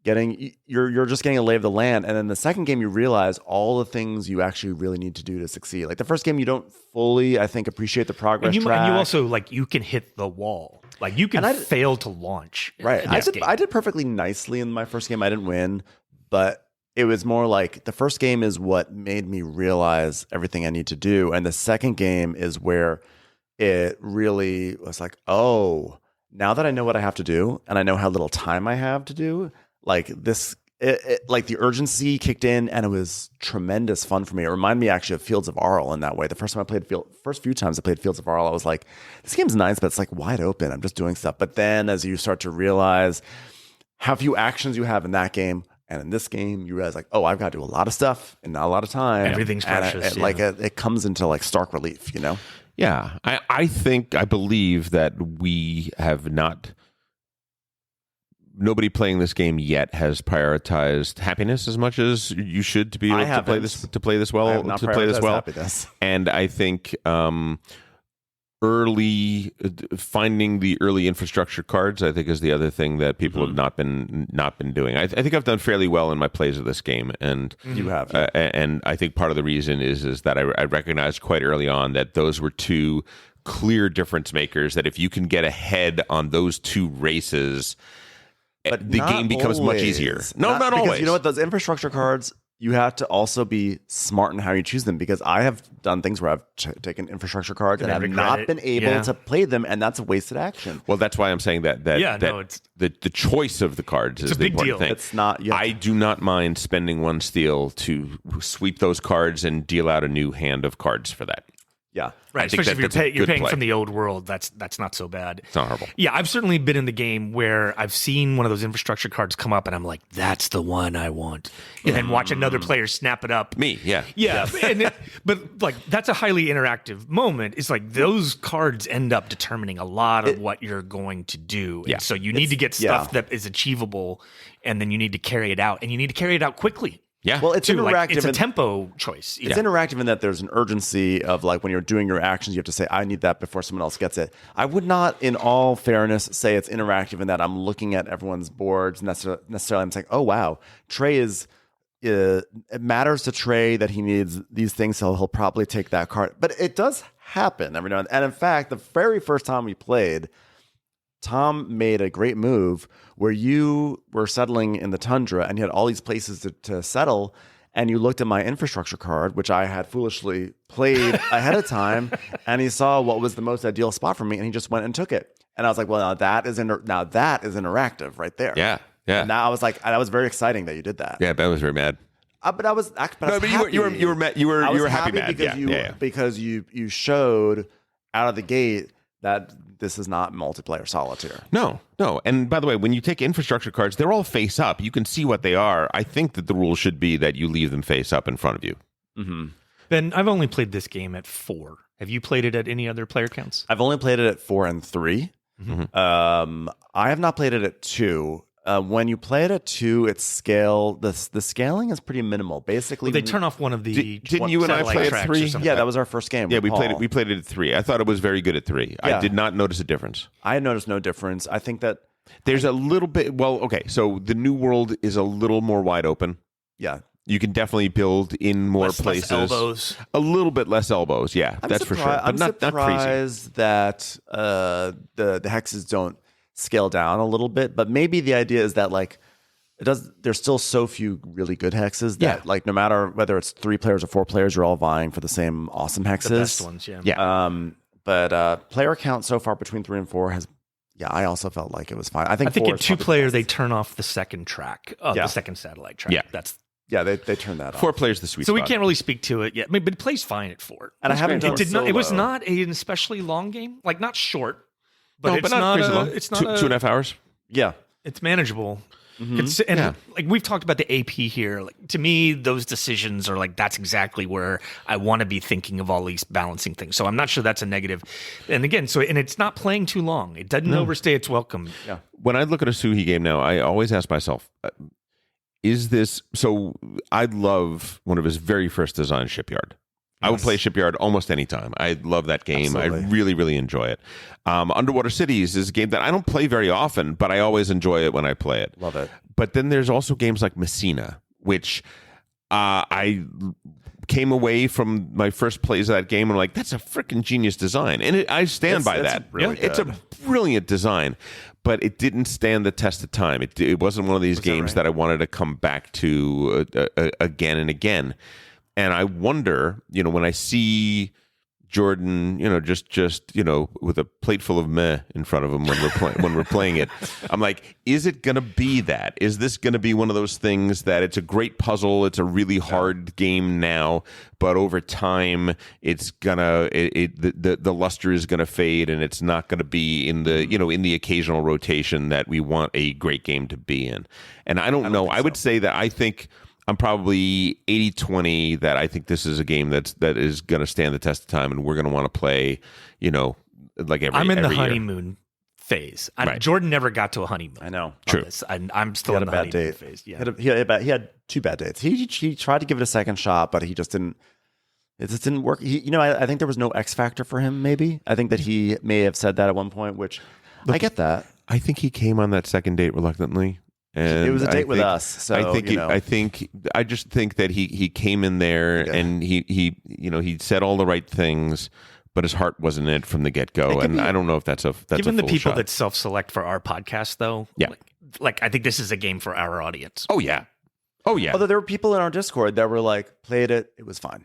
just getting a lay of the land, and then the second game you realize all the things you actually really need to do to succeed. Like the first game, you don't fully, I think, appreciate the progress track. And you also like you can hit the wall, like you can fail to launch. Right, I did perfectly nicely in my first game. I didn't win, but it was more like the first game is what made me realize everything I need to do, and the second game is where it really was like, oh, now that I know what I have to do, and I know how little time I have to do. Like this, like the urgency kicked in, and it was tremendous fun for me. It reminded me actually of Fields of Arle in that way. The first few times I played Fields of Arle, I was like, this game's nice, but it's like wide open. I'm just doing stuff. But then as you start to realize how few actions you have in that game, and in this game, you realize like, oh, I've got to do a lot of stuff in not a lot of time. Everything's precious. It comes into like stark relief, you know? Yeah, I believe that we have not. Nobody playing this game yet has prioritized happiness as much as you should to be able to play this well. Happiness. And I think finding the early infrastructure cards, I think, is the other thing that people have not been doing. I think I've done fairly well in my plays of this game, and you have. And I think part of the reason is that I recognized quite early on that those were two clear difference makers. That if you can get ahead on those two races. But the game becomes much easier. Not always. Because you know what? Those infrastructure cards, you have to also be smart in how you choose them. Because I have done things where I've taken infrastructure cards and I've not been able to play them, and that's a wasted action. Well, that's why I'm saying that the choice of the cards is the important thing. It's not. I do not mind spending 1 steel to sweep those cards and deal out a new hand of cards for that. Yeah. Right, I think especially if that's a you're good paying play. from the old world, that's not so bad. It's not horrible. Yeah, I've certainly been in the game where I've seen one of those infrastructure cards come up, and I'm like, "That's the one I want," and then watch another player snap it up. Me, yeah. Yeah, but like that's a highly interactive moment. It's like those cards end up determining a lot of what you're going to do. Yeah. And so you need to get stuff that is achievable, and then you need to carry it out, and you need to carry it out quickly. Yeah. Well, it's Too. interactive. Like, it's a tempo choice. It's interactive in that there's an urgency of like when you're doing your actions, you have to say, I need that before someone else gets it. I would not, in all fairness, say it's interactive in that I'm looking at everyone's boards necessarily. I'm saying, oh, wow, Trey is, it matters to Trey that he needs these things, so he'll probably take that card. But it does happen every now and then. And in fact, the very first time we played, Tom made a great move where you were settling in the tundra and you had all these places to settle, and you looked at my infrastructure card, which I had foolishly played ahead of time, and he saw what was the most ideal spot for me, and he just went and took it. And I was like, well, now that is interactive right there. Yeah. Yeah. And now I was like, that was very exciting that you did that. Yeah, Ben was very mad. But I was happy. You were mad. You were happy mad. Because you showed out of the gate that this is not multiplayer solitaire. No. And by the way, when you take infrastructure cards, they're all face up. You can see what they are. I think that the rule should be that you leave them face up in front of you. Mm-hmm. Ben, I've only played this game at 4. Have you played it at any other player counts? I've only played it at 4 and 3. Mm-hmm. I have not played it at 2. When you play it at 2, it's scale. The scaling is pretty minimal. Basically, Well, they turn off one of the Didn't you and I satellite play at tracks 3? or something. Yeah, that was our first game. Yeah, with we Paul. played it. We played it at 3. I thought it was very good at 3. Yeah. I did not notice a difference. I noticed no difference. I think that There's a little bit. Well, okay. So the new world is a little more wide open. yeah. You can definitely build in more Less places. elbows. A little bit less elbows. Yeah, that's for sure. But I'm not crazy. surprised that the hexes don't scale down a little bit. But maybe the idea is that like it does. There's still so few really good hexes that like no matter whether it's 3 players or 4 players, you're all vying for the same awesome hexes. The best ones, yeah. Yeah. But player count so far between 3 and 4 has. Yeah, I also felt like it was fine. I think at 4 is 2 probably player the they best. turn off the second track, the second satellite track. Yeah. That's Yeah, they turned that off. 4 players the sweet so spot. we can't really speak to it yet. I mean, but it plays fine at 4. And I haven't done It did not. It was solo. not an especially long game. Like not short, but No, it's but not crazy long. It's not 2.5 hours. Yeah. It's manageable. Mm-hmm. And like we've talked about the AP here. Like to me, those decisions are like that's exactly where I want to be thinking of all these balancing things. So I'm not sure that's a negative. And again, and it's not playing too long. It doesn't overstay its welcome. Yeah. When I look at a Suhi game now, I always ask myself, is this... So I love one of his very first design, Shipyard. I would play Shipyard almost any time. I love that game. Absolutely. I really, really enjoy it. Underwater Cities is a game that I don't play very often, but I always enjoy it when I play it. Love it. But then there's also games like Messina, which I came away from my first plays of that game and I'm like, that's a freaking genius design. And I stand by that. Really It's a brilliant design, but it didn't stand the test of time. It wasn't one of these games that I wanted to come back to again and again. And I wonder, when I see Jordan, just with a plate full of meh in front of him when we're playing it, I'm like, is it going to be that? Is this going to be one of those things that it's a great puzzle, it's a really hard game now, but over time it's gonna the luster is gonna fade and it's not going to be in the in the occasional rotation that we want a great game to be in. And I don't know. I would say that I think I'm probably 80-20 that I think this is a game that is going to stand the test of time and we're going to want to play, like every I'm in the year. honeymoon phase. Right. Jordan never got to a honeymoon. I know. True. I'm still in the bad honeymoon date. phase. He Yeah. had, he had 2 bad dates. He tried to give it a second shot, but he just didn't. It just didn't work. I think there was no X factor for him. Maybe I think that he may have said that at one point, which I get that. I think he came on that second date reluctantly. And It was a date with us, so I just think that he came in there and he said all the right things, but his heart wasn't in it from the get go. And I don't know if that's Given a the full people shot. that self-select for our podcast, though, Yeah. like I think this is a game for our audience. Oh yeah. Although there were people in our Discord that were like, played it, it was fine.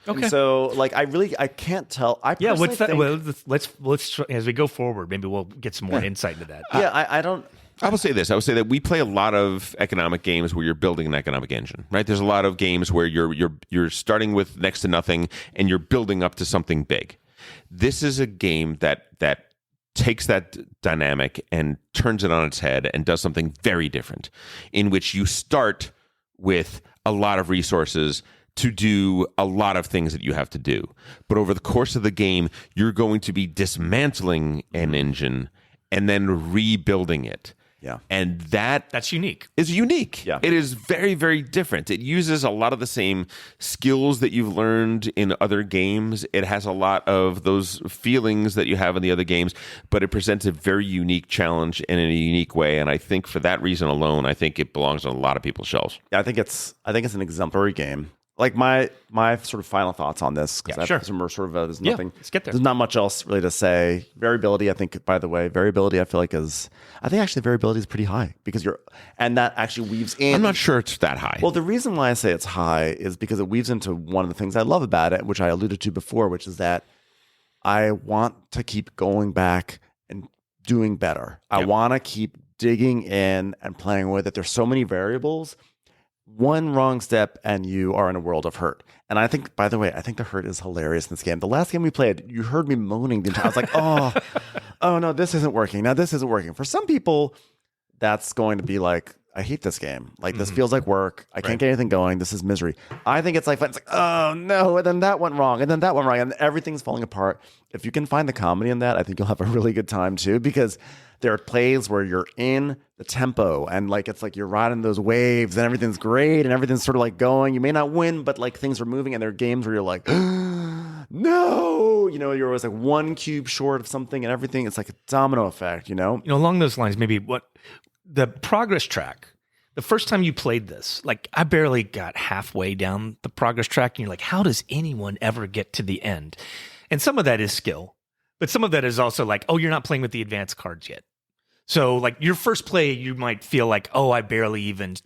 Okay. And so like I can't tell. Yeah, what's that? think- Well, let's as we go forward, maybe we'll get some more insight into that. Yeah, I don't. I will say this. I will say that we play a lot of economic games where you're building an economic engine, right? There's a lot of games where you're starting with next to nothing and you're building up to something big. This is a game that takes that dynamic and turns it on its head and does something very different, in which you start with a lot of resources to do a lot of things that you have to do. But over the course of the game, you're going to be dismantling an engine and then rebuilding it. Yeah. And that's unique. Is unique. Yeah. It is very, very different. It uses a lot of the same skills that you've learned in other games. It has a lot of those feelings that you have in the other games, but it presents a very unique challenge in a unique way. And I think for that reason alone, I think it belongs on a lot of people's shelves. Yeah, I think it's an exemplary game. Like my sort of final thoughts on this, because sure. there's nothing. Let's get there. There's not much else really to say. Variability, I think. By the way, variability, I feel like actually variability is pretty high and that actually weaves in. I'm not sure it's that high. Well, the reason why I say it's high is because it weaves into one of the things I love about it, which I alluded to before, which is that I want to keep going back and doing better. I want to keep digging in and playing with it. There's so many variables. One wrong step and you are in a world of hurt. And I think, by the way, the hurt is hilarious in this game. The last game we played, you heard me moaning the entire time. I was like, oh no, this isn't working. Now this isn't working. For some people, that's going to be like, I hate this game. Like, this feels like work. I can't get anything going. This is misery. I think it's like fun. It's like, oh no, and then that went wrong, and then that went wrong, and everything's falling apart. If you can find the comedy in that, I think you'll have a really good time too, because there are plays where you're in the tempo and like it's like you're riding those waves and everything's great and everything's sort of like going. You may not win, but like things are moving, and there are games where you're like, no, you're always like one cube short of something and everything. It's like a domino effect, along those lines, maybe what the progress track, the first time you played this, like I barely got halfway down the progress track and you're like, how does anyone ever get to the end? And some of that is skill, but some of that is also like, oh, you're not playing with the advanced cards yet. So like your first play, you might feel like, oh, I barely even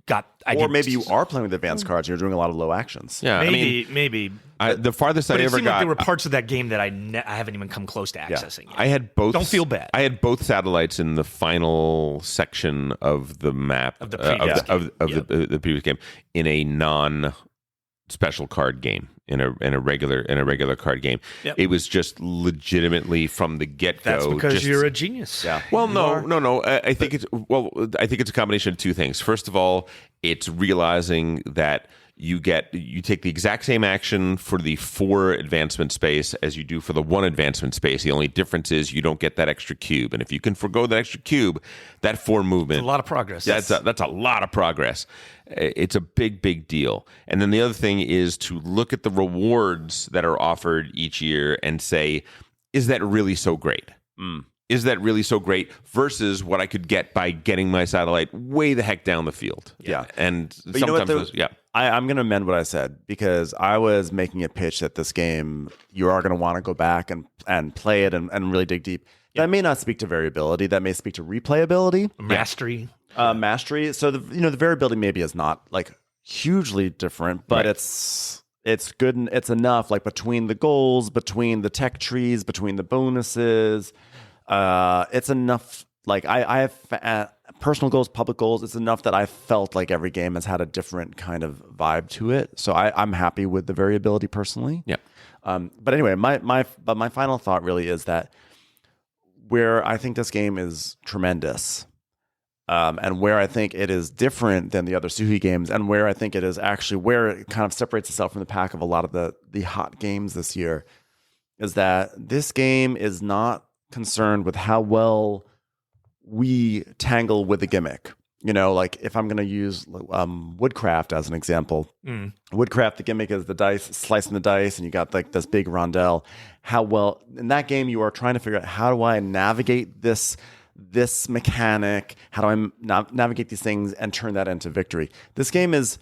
got. Or maybe you are playing with advanced cards. You're doing a lot of low actions. Yeah, maybe. The farthest I ever got, like there were parts of that game that I haven't even come close to accessing. Yet. I had both. Don't feel bad. I had both satellites in the final section of the map of the previous game in a non-special card game. In a regular card game, It was just legitimately from the get go. That's because you're a genius. Yeah. Well, no. I think it's a combination of two things. First of all, it's realizing that you take the exact same action for the 4 advancement space as you do for the 1 advancement space. The only difference is you don't get that extra cube. And if you can forgo that extra cube, that 4 movement, it's a lot of progress. That's a lot of progress. It's a big deal. And then the other thing is to look at the rewards that are offered each year and say, is that really so great? Is that really so great versus what I could get by getting my satellite way the heck down the field? Yeah. And but sometimes, I'm going to amend what I said, because I was making a pitch that this game, you are going to want to go back and play it and really dig deep. That may not speak to variability. That may speak to replayability. Mastery. Mastery. So the variability maybe is not like hugely different, but it's good and it's enough. Like between the goals, between the trees, between the bonuses, it's enough. Like I have personal goals, public goals. It's enough that I felt like every game has had a different kind of vibe to it. So I'm happy with the variability personally. Yeah. But anyway, my final thought really is that where I think this game is tremendous, and where I think it is different than the other Suhi games, and where I think it is actually where it kind of separates itself from the pack of a lot of the hot games this year, is that this game is not concerned with how well we tangle with the gimmick. Like if I'm going to use Woodcraft as an example, Woodcraft, the gimmick is the dice, slicing the dice, and you got like this big rondelle. How well in that game you are trying to figure out, how do I navigate this mechanic? How do I navigate these things and turn that into victory? This game is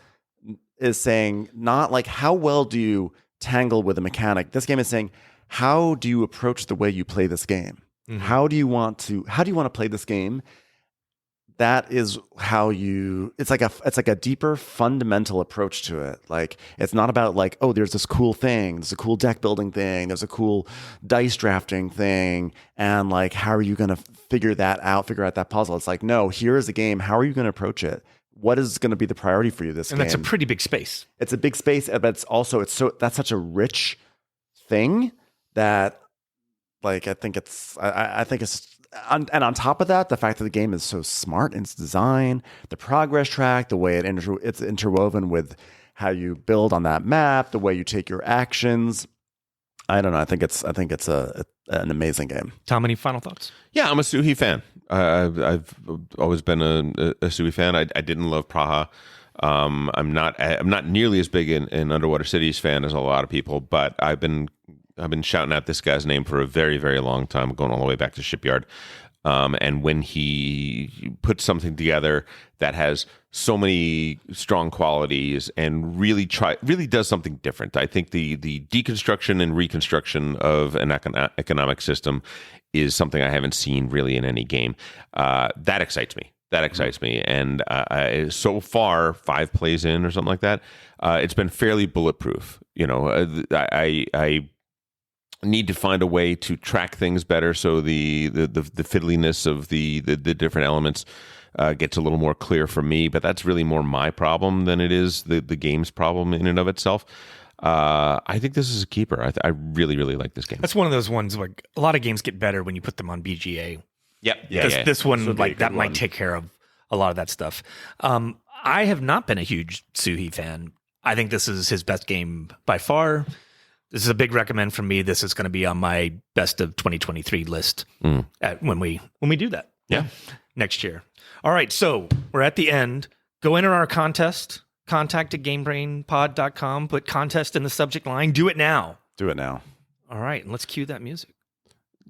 saying not like how well do you tangle with a mechanic. This game is saying, how do you approach the way you play this game? How do you want to play this game that is how it's like a deeper fundamental approach to it. Like, it's not about like, oh, there's this cool thing, there's a cool deck building thing, there's a cool dice drafting thing, and like, how are you going to figure out that puzzle? It's like, no, here is the game. How are you going to approach it? What is going to be the priority for you this game? And that's a pretty big space. It's a big space, but that's such a rich thing that, like, I think it's and on top of that, the fact that the game is so smart in its design, the progress track, the way it's interwoven with how you build on that map, the way you take your actions. I don't know. I think it's an amazing game. Tom, any final thoughts? Yeah, I'm a Suhi fan. I've always been a Suhi fan. I didn't love Praha. I'm not nearly as big an Underwater Cities fan as a lot of people, but I've been shouting out this guy's name for a very, very long time, going all the way back to Shipyard. And when he puts something together that has so many strong qualities and really does something different, I think the deconstruction and reconstruction of an economic system is something I haven't seen really in any game. That excites me. And so far, 5 plays in or something like that, it's been fairly bulletproof. I need to find a way to track things better so the fiddliness of the different elements gets a little more clear for me. But that's really more my problem than it is the game's problem in and of itself. I think this is a keeper. I really, really like this game. That's one of those ones where a lot of games get better when you put them on BGA. Yep. This one, like, that might take care of a lot of that stuff. I have not been a huge Suhi fan. I think this is his best game by far. This is a big recommend from me. This is going to be on my best of 2023 list when we do that. Yeah. Next year. All right. So we're at the end. Go enter our contest. Contact at GameBrainPod.com. Put contest in the subject line. Do it now. Do it now. All right. And let's cue that music.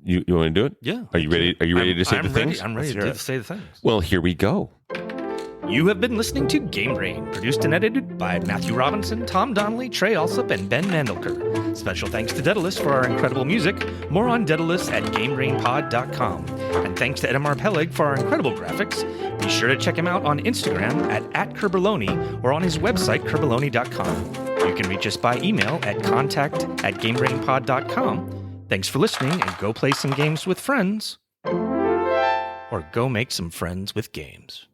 You want to do it? Yeah. Are you ready? Are you ready to say the things? I'm ready to say the things. Well, here we go. You have been listening to Game Brain, produced and edited by Matthew Robinson, Tom Donnelly, Trey Alsop, and Ben Mandelker. Special thanks to Daedalus for our incredible music. More on Daedalus at GameBrainPod.com. And thanks to Edamar Peleg for our incredible graphics. Be sure to check him out on Instagram at Kerbaloni or on his website, kerbaloni.com. You can reach us by email at contact@GameBrainPod.com. Thanks for listening, and go play some games with friends. Or go make some friends with games.